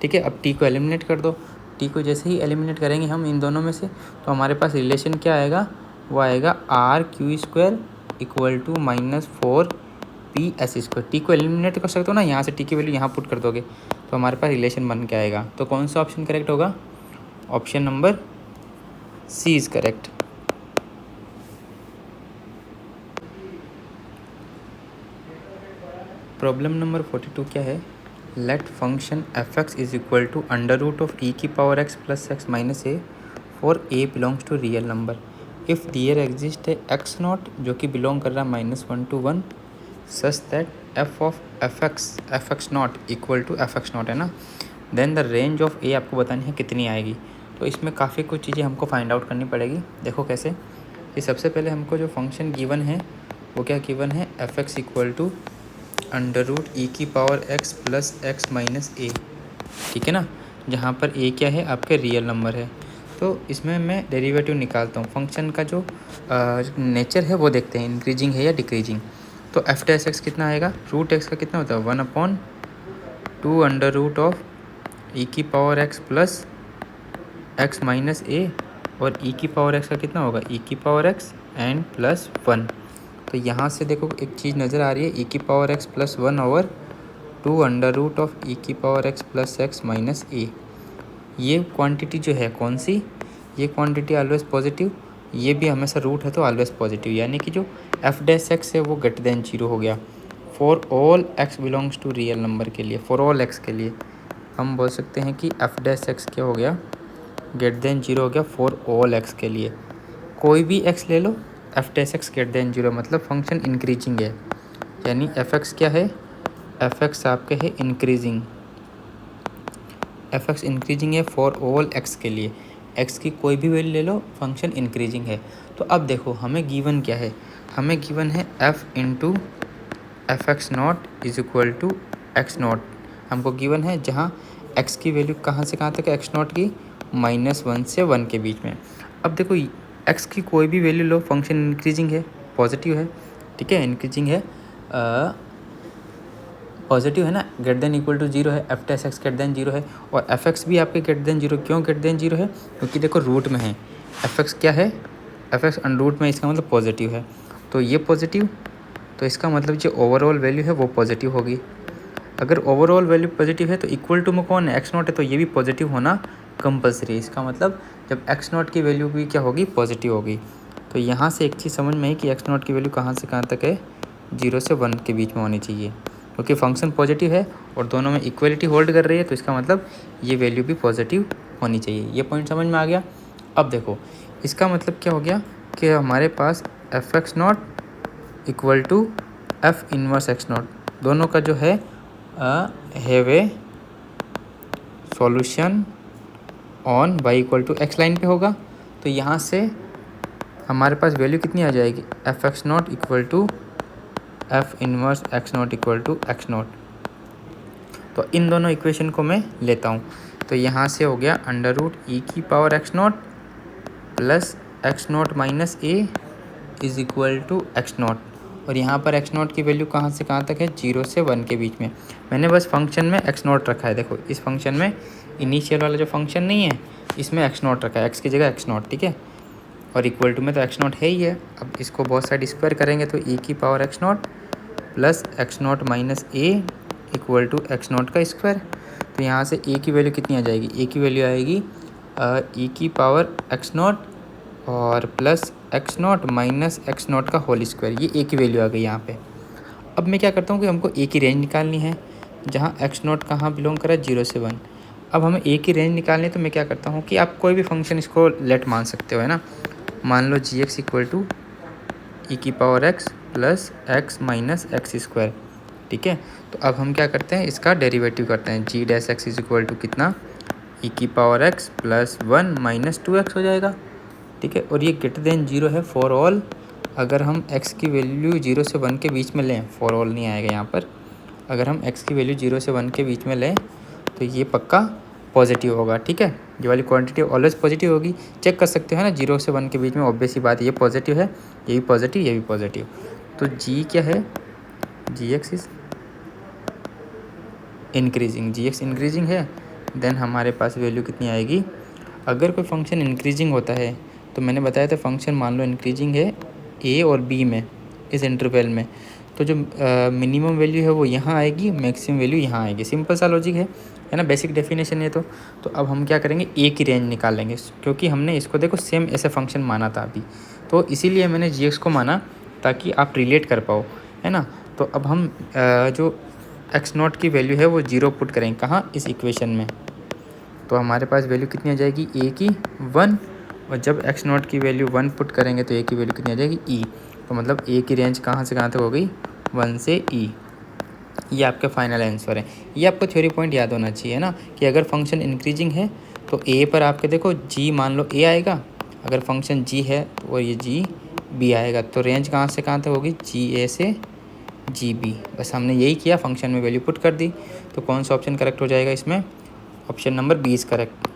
[SPEAKER 1] ठीक है, अब t को एलिमिनेट कर दो. t को जैसे ही एलिमिनेट करेंगे हम इन दोनों में से, तो हमारे पास रिलेशन क्या आएगा, वो आएगा r² equal to -4ps². t को एलिमिनेट कर सकते हो ना, यहाँ से t की वैल्यू यहाँ पुट कर दोगे तो हमारे पास रिलेशन बन के आएगा. तो कौन सा ऑप्शन करेक्ट होगा, option number C is correct. Problem number 42 क्या है, let function f(x) is equal to √e⁻x plus x minus a for a belongs to real number. If there exist है x0 जो कि बिलोंग कर रहा है -1 to 1 such that f(x0) equal to f(x0) है ना, then the range of a आपको बतानी है कितनी आएगी. तो इसमें काफ़ी कुछ चीज़ें हमको फाइंड आउट करनी पड़ेगी. देखो कैसे, कि सबसे पहले हमको जो फंक्शन गिवन है वो क्या गिवन है, f(x) equal to √e⁻x plus x minus a. ठीक है ना, जहाँ पर a क्या है, आपके रियल नंबर है. तो इसमें मैं डेरिवेटिव निकालता हूँ. फंक्शन का जो नेचर है वो देखते हैं, इंक्रीजिंग है या डिक्रीजिंग. तो f(x) कितना आएगा, √x का कितना होता है, 1/2 √e⁻x plus x minus a, और e⁻x का कितना होगा, e⁻x एंड प्लस 1. तो यहाँ से देखो एक चीज़ नज़र आ रही है, e⁻x plus 1/2 √e⁻x plus x minus a. ये क्वांटिटी जो है कौन सी, ये क्वांटिटी ऑलवेज पॉजिटिव, ये भी हमेशा रूट है तो ऑलवेज पॉजिटिव, यानी कि जो एफ डैश एक्स है वो ग्रेटर देन 0 हो गया for all x belongs to real number के लिए। फॉर ऑल एक्स के लिए हम बोल सकते हैं कि एफ डैश एक्स क्या हो गया, ग्रेटर देन 0 हो गया फॉर ऑल एक्स के लिए। कोई भी एक्स ले लो, F dash X greater than 0 मतलब फंक्शन इंक्रीजिंग है, यानी एफ एक्स क्या है, एफ एक्स आपके है इंक्रीजिंग, एफ एक्स इंक्रीजिंग है फॉर ऑल एक्स के लिए। एक्स की कोई भी वैल्यू ले लो, फंक्शन इंक्रीजिंग है। तो अब देखो हमें गिवन क्या है, हमें गिवन है f into f x not is equal to x not, हमको गिवन है जहाँ एक्स की वैल्यू कहाँ से कहाँ तक है, एक्स नॉट की -1 से 1 के बीच में। अब देखो एक्स की कोई भी वैल्यू लो, फंक्शन इंक्रीजिंग है, पॉजिटिव है, ठीक है, इंक्रीजिंग है, पॉजिटिव है ना, ग्रेटर देन इक्वल टू 0 है, F dash X greater than 0 है, और एफ एक्स भी आपके ग्रेटर देन 0। क्यों ग्रेटर देन 0 है, क्योंकि देखो रूट में है, एफ एक्स क्या है, एफ एक्स अंडर रूट में, इसका मतलब पॉजिटिव है, तो ये पॉजिटिव, तो इसका मतलब जो ओवरऑल वैल्यू है वो पॉजिटिव होगी। अगर ओवरऑल वैल्यू पॉजिटिव है तो इक्वल टू में कौन है, एक्स नॉट है, तो ये भी पॉजिटिव होना कंपलसरी है। इसका मतलब जब एक्स नॉट की वैल्यू भी क्या होगी, पॉजिटिव होगी। तो यहाँ से एक चीज़ समझ में आई कि एक्स नॉट की वैल्यू कहाँ से कहाँ तक है, 0 से 1 के बीच में होनी चाहिए, क्योंकि फंक्शन पॉजिटिव है और दोनों में इक्वलिटी होल्ड कर रही है, तो इसका मतलब ये वैल्यू भी पॉजिटिव होनी चाहिए। ये पॉइंट समझ में आ गया। अब देखो इसका मतलब क्या हो गया कि हमारे पास F x not equal to F inverse x not, दोनों का जो है have a solution on y equal to X line पे होगा। तो यहाँ से हमारे पास वैल्यू कितनी आ जाएगी, f x not equal to F inverse x not equal to x not. तो इन दोनों इक्वेशन को मैं लेता हूँ, तो यहाँ से हो गया अंडर रूट ई की power x not plus x not minus a is equal to x not, और यहाँ पर एक्स नॉट की वैल्यू कहाँ से कहाँ तक है, 0 से 1 के बीच में। मैंने बस फंक्शन में एक्स नॉट रखा है, देखो इस फंक्शन में इनिशियल वाला जो फंक्शन नहीं है इसमें एक्स नॉट रखा है, एक्स की जगह एक्स नॉट, ठीक है, और इक्वल टू में तो एक्स नॉट है ही है। अब इसको बहुत साइड स्क्वायर करेंगे तो ई की power x not plus x not minus a equal to x not का स्क्वायर। तो यहाँ से ए की वैल्यू कितनी आ जाएगी, ए की वैल्यू आएगी ई की पावर एक्स नॉट और plus x not minus x not का होल स्क्वायर, ये ए की वैल्यू आ गई यहाँ पे। अब मैं क्या करता हूँ कि हमको ए की रेंज निकालनी है, जहाँ एक्स नॉट कहाँ बिलोंग करा, 0 से 1। अब हमें ए की रेंज निकालनी है, तो मैं क्या करता हूँ कि आप कोई भी फंक्शन इसको लेट मान सकते हो, है ना। मान लो जी एक्स इक्वल टू ई की power x plus x minus x square, ठीक है। तो अब हम क्या करते हैं, इसका डेरिवेटिव करते हैं, G dash X is equal to कितना, ई की power x plus 1 minus 2x हो जाएगा, ठीक है। और ये ग्रेटर देन 0 है फॉर ऑल, अगर हम x की वैल्यू 0 से 1 के बीच में लें, फॉर ऑल नहीं आएगा यहाँ पर, अगर हम x की वैल्यू 0 से 1 के बीच में लें तो ये पक्का पॉजिटिव होगा, ठीक है। ये वाली क्वांटिटी ऑलवेज पॉजिटिव होगी, चेक कर सकते हो ना, 0 से 1 के बीच में ऑब्वियस ही बात, ये पॉजिटिव है, ये भी पॉजिटिव, ये भी पॉजिटिव। तो जी क्या है, जी X is increasing, G X increasing है, देन हमारे पास वैल्यू कितनी आएगी, अगर कोई फंक्शन इंक्रीजिंग होता है तो मैंने बताया था फंक्शन मान लो इंक्रीजिंग है ए और बी में, इस इंटरवल में, तो जो मिनिमम वैल्यू है वो यहाँ आएगी, मैक्सिमम वैल्यू यहाँ आएगी। सिंपल सा लॉजिक है ना, बेसिक डेफिनेशन है। तो अब हम क्या करेंगे, ए की रेंज निकालेंगे, क्योंकि हमने इसको देखो सेम ऐसे फंक्शन माना था अभी, तो इसीलिए मैंने जी एक्स को माना ताकि आप रिलेट कर पाओ, है ना। तो अब हम जो एक्स नॉट की वैल्यू है वो 0 पुट करेंगे कहाँ, इस इक्वेशन में, तो हमारे पास वैल्यू कितनी आ जाएगी, ए की 1, और जब एक्स नॉट की वैल्यू 1 पुट करेंगे तो ए की वैल्यू कितनी आ जाएगी, ई। तो मतलब ए की रेंज कहाँ से कहाँ तक हो गई, 1 से ई। ये आपका फाइनल आंसर है। ये आपको थ्योरी पॉइंट याद होना चाहिए ना, कि अगर फंक्शन इंक्रीजिंग है तो ए पर आपके देखो जी, मान लो ए आएगा, अगर फंक्शन जी है तो ये जी बी आएगा, तो रेंज कहाँ से कहाँ तक होगी, जी ए से जी बी। बस हमने यही किया, फंक्शन में वैल्यू पुट कर दी। तो कौन सा ऑप्शन करेक्ट हो जाएगा इसमें, option number B is correct.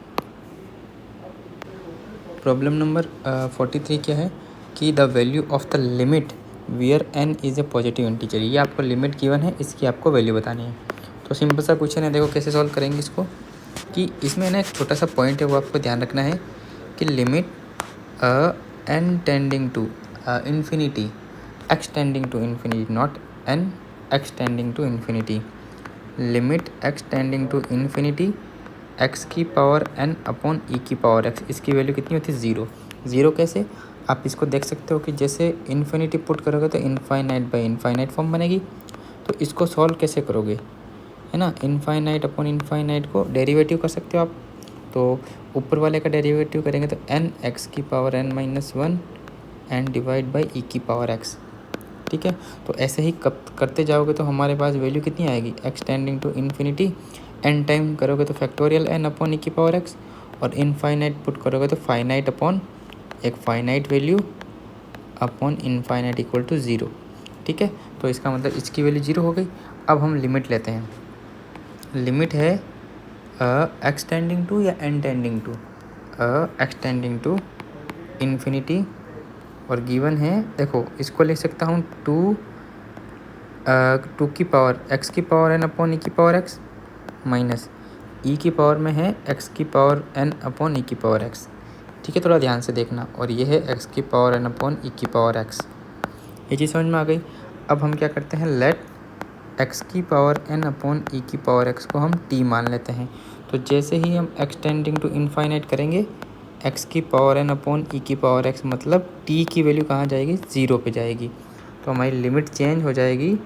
[SPEAKER 1] Problem number 43 क्या है कि the value of the limit where n is a positive integer, ये आपको लिमिट गिवन है, इसकी आपको वैल्यू बतानी है। तो सिंपल सा क्वेश्चन है, देखो कैसे सॉल्व करेंगे इसको, कि इसमें ना एक छोटा सा पॉइंट है वो आपको ध्यान रखना है कि limit n tending to infinity, x tending to infinity, not n x tending to infinity, limit x tending to infinity x की पावर एन अपॉन ई की पावर एक्स, इसकी वैल्यू कितनी होती है 0। 0 कैसे, आप इसको देख सकते हो कि जैसे इन्फिनिटी पुट करोगे तो इनफाइनाइट बाई इनफाइनाइट फॉर्म बनेगी। तो इसको सॉल्व कैसे करोगे, है ना, इनफाइनाइट अपॉन इनफाइनाइट को डेरिवेटिव कर सकते हो आप। तो ऊपर वाले का डेरिवेटिव करेंगे तो एन एक्स की power N minus 1 and divide by E की पावर एक्स। ठीक है, तो ऐसे ही करते जाओगे तो हमारे पास वैल्यू कितनी आएगी, x tending to infinity, n time करोगे तो फैक्टोरियल एन अपॉन ई की पावर एक्स, और इनफाइनाइट पुट करोगे तो फाइनाइट अपॉन एक finite value upon infinite equal to 0। ठीक है, तो इसका मतलब इसकी वैल्यू 0 हो गई। अब हम लिमिट लेते हैं, लिमिट है एक्स टेंडिंग टू या n tending to, x tending to infinity, और गिवन है, देखो इसको लिख सकता हूँ 2 की पावर एक्स की पावर एन अपॉन ई की पावर एक्स माइनस ई की पावर में है एक्स की पावर एन अपॉन ई की पावर एक्स। ठीक है, थोड़ा ध्यान से देखना, और ये है एक्स की पावर एन अपॉन ई की पावर एक्स। ये चीज़ समझ में आ गई। अब हम क्या करते हैं, लेट एक्स की पावर एन अपॉन ई की पावर एक्स को हम टी मान लेते हैं। तो जैसे ही हम एक्स टेंडिंग टू इनफाइनाइट करेंगे, एक्स की पावर एन अपॉन ई की पावर एक्स, मतलब टी की वैल्यू कहाँ जाएगी, 0 पे जाएगी। तो हमारी लिमिट चेंज हो जाएगी,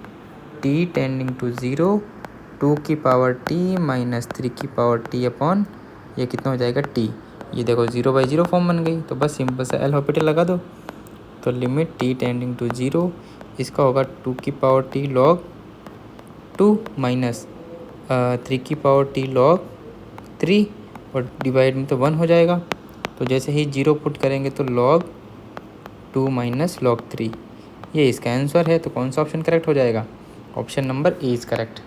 [SPEAKER 1] टी टेंडिंग टू 0, 2 की पावर टी माइनस 3 की पावर टी अपॉन ये कितना हो जाएगा टी। ये देखो 0/0 फॉर्म बन गई, तो बस सिंपल सा एल हॉस्पिटल लगा दो। तो लिमिट टी टेंडिंग टू 0, इसका होगा 2 की पावर टी लॉग 2 माइनस 3 की पावर टी लॉग 3, और डिवाइड में तो 1 हो जाएगा। तो जैसे ही 0 पुट करेंगे तो log 2 माइनस log 3, ये इसका आंसर है। तो कौन सा ऑप्शन करेक्ट हो जाएगा, option number A is correct.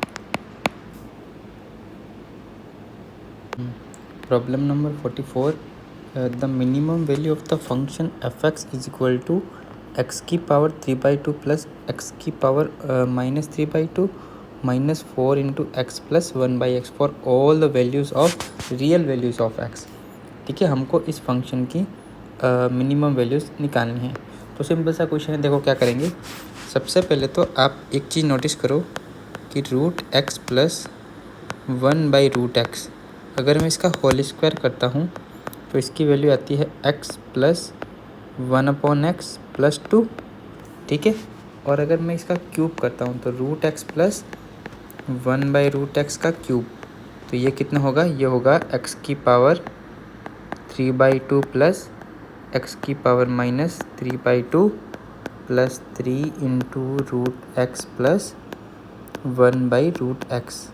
[SPEAKER 1] Problem number 44, the minimum value of the function f x is equal to x की पावर 3/2 प्लस एक्स की power minus 3/2 minus 4 into x प्लस 1/x for all the values of real values of x. ठीक है, हमको इस function की minimum values निकालनी है। तो सिंपल सा क्वेश्चन है, देखो क्या करेंगे। सबसे पहले तो आप एक चीज़ नोटिस करो कि रूट एक्स प्लस 1/√x, अगर मैं इसका होल स्क्वायर करता हूँ तो इसकी वैल्यू आती है x प्लस 1/x प्लस 2। ठीक है, और अगर मैं इसका क्यूब करता हूँ तो रूट एक्स प्लस 1/√x का क्यूब, तो ये कितना होगा, ये होगा x की पावर 3/2 प्लस एक्स की power minus 3/2 plus 3 into root x plus 1/√x।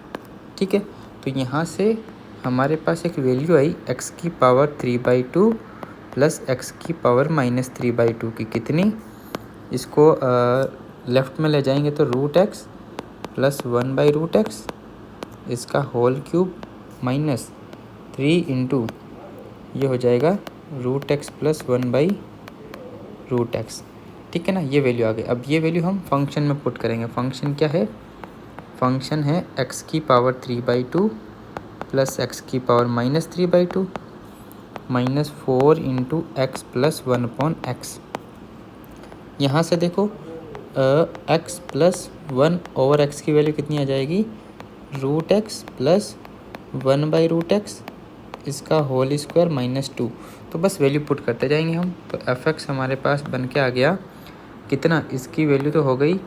[SPEAKER 1] ठीक है, तो यहाँ से हमारे पास एक वैल्यू आई x की पावर 3/2 प्लस एक्स की पावर माइनस 3/2 की, कितनी, इसको लेफ़्ट में ले जाएंगे तो रूट एक्स प्लस 1/√x, इसका होल क्यूब माइनस 3 इंटू ये हो जाएगा रूट एक्स प्लस 1/√x। ठीक है ना, ये वैल्यू आ गई। अब ये वैल्यू हम फंक्शन में पुट करेंगे। फंक्शन क्या है, फंक्शन है x की पावर 3/2 प्लस एक्स की power minus 3/2 minus 4 into x प्लस 1/x। यहाँ से देखो x प्लस 1/x की वैल्यू कितनी आ जाएगी, रूट एक्स प्लस 1/√x, इसका होल स्क्वायर माइनस 2। तो बस वैल्यू पुट करते जाएंगे हम। तो एफ एक्स हमारे पास बन के आ गया कितना, इसकी वैल्यू तो हो गई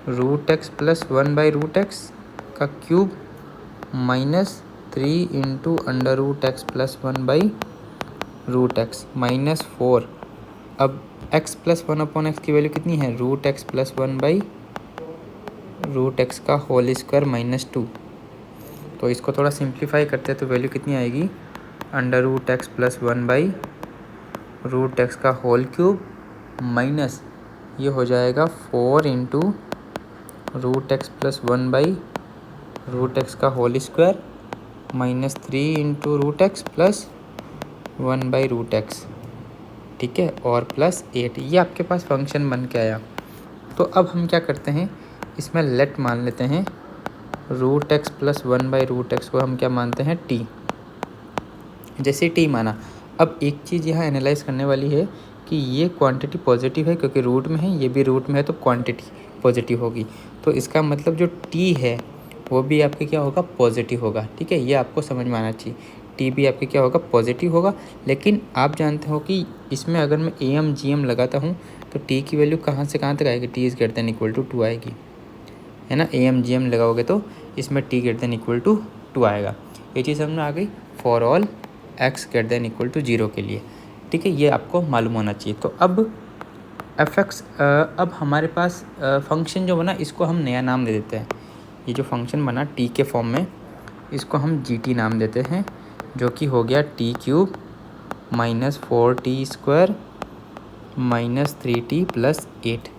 [SPEAKER 1] रूट एक्स प्लस 1/√x का क्यूब माइनस 3 इंटू अंडर√x प्लस 1/√x माइनस 4। अब x प्लस 1/x की वैल्यू कितनी है, रूट एक्स प्लस 1/√x का होल स्क्वायर माइनस 2। तो इसको थोड़ा सिंप्लीफाई करते हैं तो वैल्यू कितनी आएगी, अंडर√x प्लस 1/√x का होल क्यूब माइनस ये हो जाएगा 4 into root x plus 1/√x का whole square minus 3 into root x plus 1/√x। ठीक है, और प्लस 8, ये आपके पास फंक्शन बन के आया। तो अब हम क्या करते हैं, इसमें लेट मान लेते हैं, रूट एक्स प्लस 1/√x को हम क्या मानते हैं, टी। जैसे टी माना, अब एक चीज़ यहाँ एनालाइज करने वाली है कि ये क्वांटिटी पॉजिटिव है क्योंकि रूट में है, ये भी रूट में है, तो क्वांटिटी पॉजिटिव होगी। तो इसका मतलब जो टी है वो भी आपके क्या होगा, पॉजिटिव होगा। ठीक है, ये आपको समझ में आना चाहिए। टी भी आपके क्या होगा, पॉजिटिव होगा। लेकिन आप जानते हो कि इसमें अगर मैं AM GM लगाता हूँ तो टी की वैल्यू कहाँ से कहाँ तक आएगी, t is greater than equal to 2 आएगी, है ना। AM GM लगाओगे तो इसमें t greater than equal to 2 आएगा। ये चीज़ समझ में आ गई for all x greater than equal to 0 के लिए। ठीक है, ये आपको मालूम होना चाहिए। तो अब fx, अब हमारे पास फंक्शन जो बना इसको हम नया नाम दे देते हैं। ये जो फंक्शन बना t के फॉर्म में, इसको हम gt नाम देते हैं, जो कि हो गया t³ -4t² -3t + 8।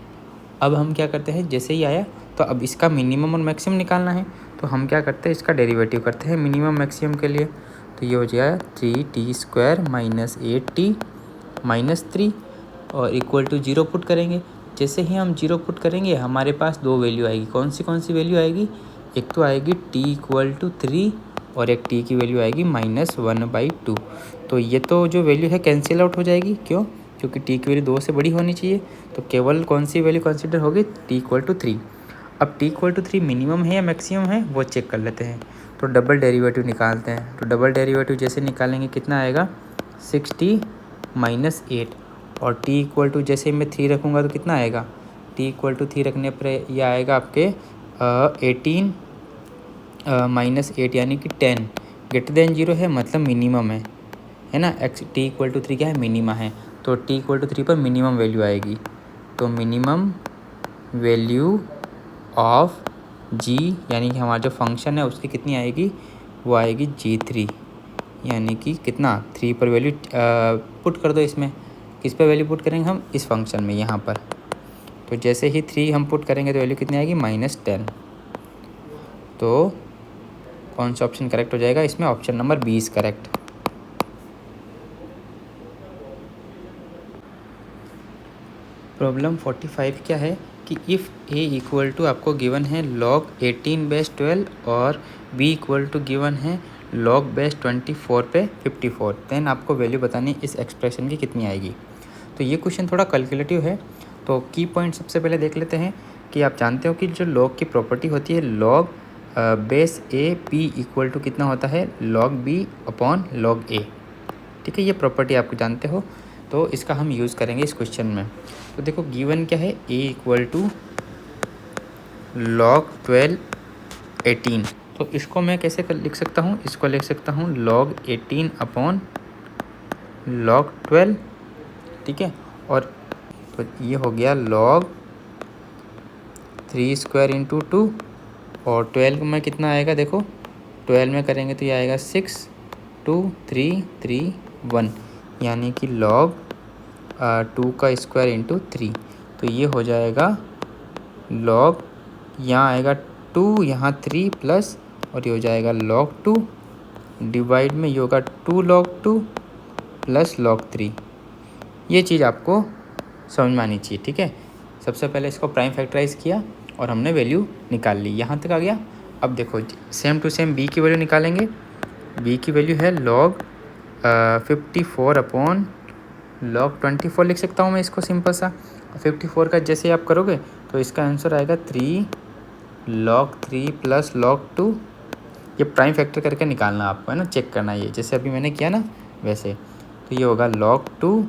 [SPEAKER 1] अब हम क्या करते हैं, जैसे ही आया तो अब इसका मिनिमम और मैक्सिमम निकालना है, तो हम क्या करते हैं, इसका डेरिवेटिव करते हैं मिनिमम मैक्सिमम के लिए। तो ये हो जाएगा 3t² -8t -3 और इक्वल टू 0 पुट करेंगे। जैसे ही हम 0 पुट करेंगे हमारे पास दो वैल्यू आएगी। कौन सी वैल्यू आएगी, एक तो आएगी t = 3 और एक t की वैल्यू आएगी -1/2। तो ये तो जो वैल्यू है कैंसिल आउट हो जाएगी। क्यों, क्योंकि t की वैल्यू 2 से बड़ी होनी चाहिए। तो केवल कौन सी वैल्यू कंसिडर होगी, t = 3। अब t = 3 मिनिमम है या मैक्सिमम है वो चेक कर लेते हैं। तो डबल डेरिवेटिव निकालते हैं। तो डबल डेरिवेटिव जैसे निकालेंगे कितना आएगा, 6t -8 और t = जैसे मैं 3 रखूँगा तो कितना आएगा, t = 3 रखने पर ये आएगा आपके 18 -8 यानी कि 10 ग्रेटर देन 0 है, मतलब मिनिमम है ना। t = 3 क्या है, मिनिमा है। तो t = 3 पर मिनिमम वैल्यू आएगी। तो मिनिमम वैल्यू ऑफ g यानी कि हमारा जो फंक्शन है उसकी कितनी आएगी, वो आएगी g3, यानी कि कितना 3 पर वैल्यू पुट कर दो। इसमें किस पर वैल्यू पुट करेंगे हम, इस फंक्शन में यहाँ पर। तो जैसे ही 3 हम पुट करेंगे तो वैल्यू कितनी आएगी, -10। तो कौन सा ऑप्शन करेक्ट हो जाएगा इसमें, ऑप्शन नंबर 20 करेक्ट। प्रॉब्लम 45 क्या है कि इफ़ a = आपको गिवन है log 18/12 और b = गिवन है log base 24 पे 54, देन आपको वैल्यू बतानी इस एक्सप्रेशन की कितनी आएगी। तो ये क्वेश्चन थोड़ा कैलकुलेटिव है। तो की पॉइंट सबसे पहले देख लेते हैं कि आप जानते हो कि जो log की प्रॉपर्टी होती है log बेस a p = कितना होता है, log b/log a। ठीक है, ये प्रॉपर्टी आपको जानते हो, तो इसका हम यूज़ करेंगे इस क्वेश्चन में। तो देखो गिवन क्या है, a = log 12 18। तो इसको मैं कैसे लिख सकता हूँ, इसको लिख सकता हूँ log 18/log 12। ठीक है, और तो ये हो गया log 3² × 2 और 12 में कितना आएगा, देखो 12 में करेंगे तो ये आएगा 6 2 3 3 1, यानी कि log 2² × 3। तो ये हो जाएगा log, यहाँ आएगा 2 यहाँ 3 प्लस और ये हो जाएगा log 2 डिवाइड में ये होगा 2 log 2 प्लस log 3। ये चीज़ आपको समझ में आनी चाहिए। ठीक है, सबसे पहले इसको प्राइम फैक्टराइज किया और हमने वैल्यू निकाल ली, यहाँ तक आ गया। अब देखो सेम टू सेम b की वैल्यू निकालेंगे। b की वैल्यू है log 54/log 24 लिख सकता हूँ मैं इसको सिंपल सा। 54 का जैसे आप करोगे तो इसका आंसर आएगा 3 log 3 प्लस log 2। ये प्राइम फैक्टर करके निकालना आपको, है ना, चेक करना ये जैसे अभी मैंने किया ना वैसे। तो ये होगा log 2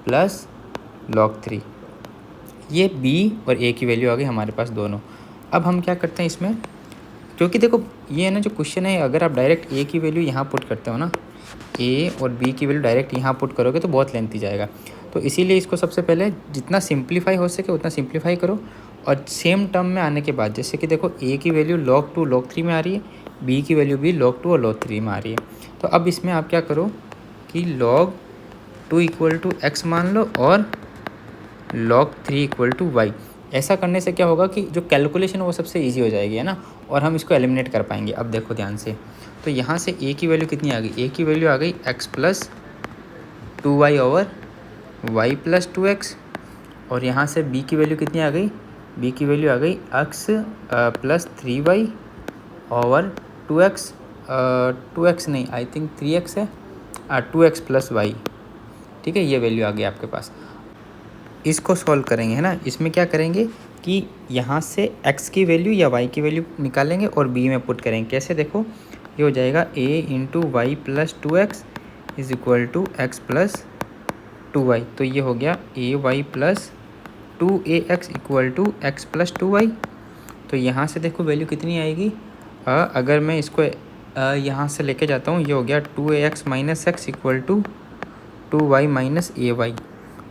[SPEAKER 1] प्लस log 3। ये b और a की वैल्यू आ गई हमारे पास दोनों। अब हम क्या करते हैं इसमें, क्योंकि देखो ये है ना जो क्वेश्चन है, अगर आप डायरेक्ट a की वैल्यू यहाँ पुट करते हो ना, a और b की वैल्यू डायरेक्ट यहाँ पुट करोगे तो बहुत लेंथी जाएगा। तो इसीलिए इसको सबसे पहले जितना सिंप्लीफाई हो सके उतना सिंप्लीफाई करो, और सेम टर्म में आने के बाद जैसे कि देखो a की वैल्यू log 2 log 3 में आ रही है, b की वैल्यू भी log 2 और log 3 में आ रही है। तो अब इसमें आप क्या करो कि log 2 = x मान लो और log 3 = y। ऐसा करने से क्या होगा कि जो कैलकुलेशन वो सबसे इजी हो जाएगी, है ना, और हम इसको एलिमिनेट कर पाएंगे। अब देखो ध्यान से, तो यहाँ से a की वैल्यू कितनी आ गई, a की वैल्यू आ गई x + 2y over y + 2x, और यहाँ से b की वैल्यू कितनी आ गई, b की वैल्यू आ गई x + 3y over 2x, 2x नहीं आई थिंक 3x है, 2x + y। ठीक है, ये वैल्यू आ गई आपके पास। इसको सॉल्व करेंगे, है ना। इसमें क्या करेंगे कि यहाँ से x की वैल्यू या y की वैल्यू निकालेंगे और b में पुट करेंगे। कैसे देखो, ये हो जाएगा a into Y plus 2x is equal to x plus 2y। तो ये हो गया A Y plus 2ax equal to x plus 2y। तो यहाँ से देखो वैल्यू कितनी आएगी, अगर मैं इसको यहाँ से लेके जाता हूँ, ये हो गया 2ax minus x equal to 2y minus ay।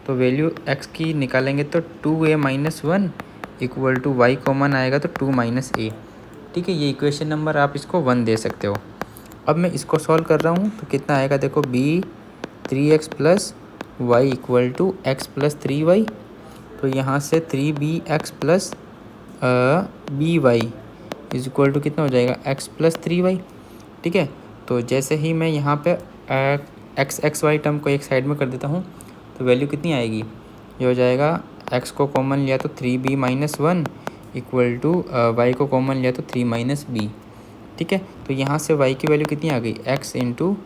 [SPEAKER 1] तो वैल्यू x की निकालेंगे तो 2a minus 1 equal to y common आएगा तो 2 माइनस a। ठीक है, ये इक्वेशन नंबर आप इसको 1 दे सकते हो। अब मैं इसको सॉल्व कर रहा हूँ तो कितना आएगा देखो, b 3x plus y equal to x plus 3y। तो यहाँ से 3bx plus by is equal to कितना हो जाएगा, x प्लस 3y। ठीक है, तो जैसे ही मैं यहाँ पे एक्स वाई टर्म को एक साइड में कर देता हूँ तो वैल्यू कितनी आएगी, ये हो जाएगा x को कॉमन लिया तो 3b minus 1 equal to y को कॉमन लिया तो 3 माइनस बी। ठीक है, तो यहाँ से y की वैल्यू कितनी आ गई, x into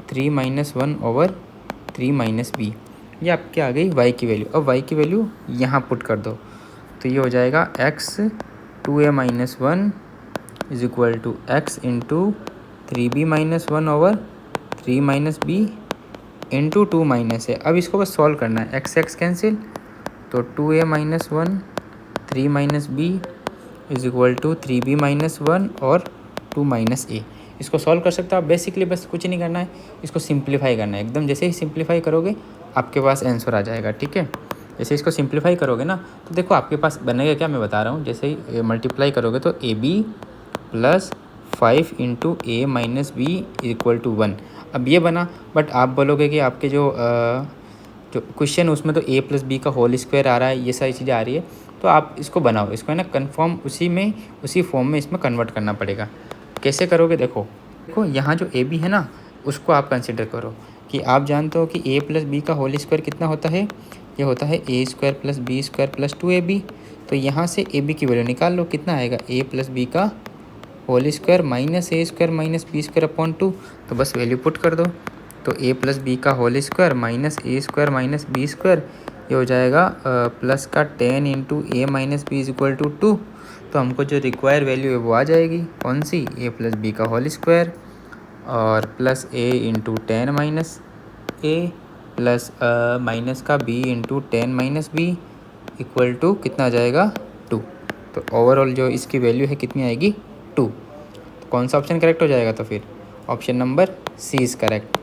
[SPEAKER 1] 3 minus 1 over 3 minus b. ये आपकी आ गई y की वैल्यू। अब y की वैल्यू यहाँ पुट कर दो तो ये हो जाएगा x 2a minus 1 is equal to x into 3b minus 1 over 3 minus b into 2 minus है। अब इसको बस सॉल्व करना है, x कैंसिल तो 2a minus 1 3 minus B is equal to 3b minus 1 और 2 माइनस ए। इसको सॉल्व कर सकते हो आप। बेसिकली बस कुछ नहीं करना है, इसको सिंप्लीफाई करना है एकदम। जैसे ही सिंप्लीफाई करोगे आपके पास आंसर आ जाएगा। ठीक है, जैसे इसको सिंप्लीफाई करोगे ना तो देखो आपके पास बनेगा क्या, मैं बता रहा हूँ। जैसे ही मल्टीप्लाई करोगे तो a b plus 5 into A minus b equal to 1। अब ये बना, बट आप बोलोगे कि आपके जो क्वेश्चन उसमें तो ए प्लस बी का होल स्क्वायर आ रहा है, ये सारी चीज़ें आ रही है। तो आप इसको बनाओ, इसको है ना कन्फर्म उसी फॉर्म में इसमें कन्वर्ट करना पड़ेगा। कैसे करोगे, देखो यहाँ जो ए बी है ना उसको आप कंसिडर करो कि आप जानते हो कि ए प्लस बी का होल स्क्वायर कितना होता है, ये होता है A square plus B square plus 2ab। तो यहाँ से ए बी की वैल्यू निकाल लो, कितना आएगा ए प्लस बी का होल स्क्वायर माइनस ए square minus B square upon 2। तो बस वैल्यू पुट कर दो, तो ए प्लस बी का होल स्क्वायर माइनस ए स्क्वायर माइनस बी स्क्वायर, ये हो जाएगा प्लस का 10 into A minus B is equal to 2। तो हमको जो रिक्वायर वैल्यू है वो आ जाएगी, कौन सी, ए प्लस बी का होल स्क्वायर और plus a into 10 minus a plus minus का b into 10 minus b equal to कितना आ जाएगा 2। तो ओवरऑल जो इसकी वैल्यू है कितनी आएगी 2। तो कौन सा ऑप्शन करेक्ट हो जाएगा, तो फिर option number C is correct.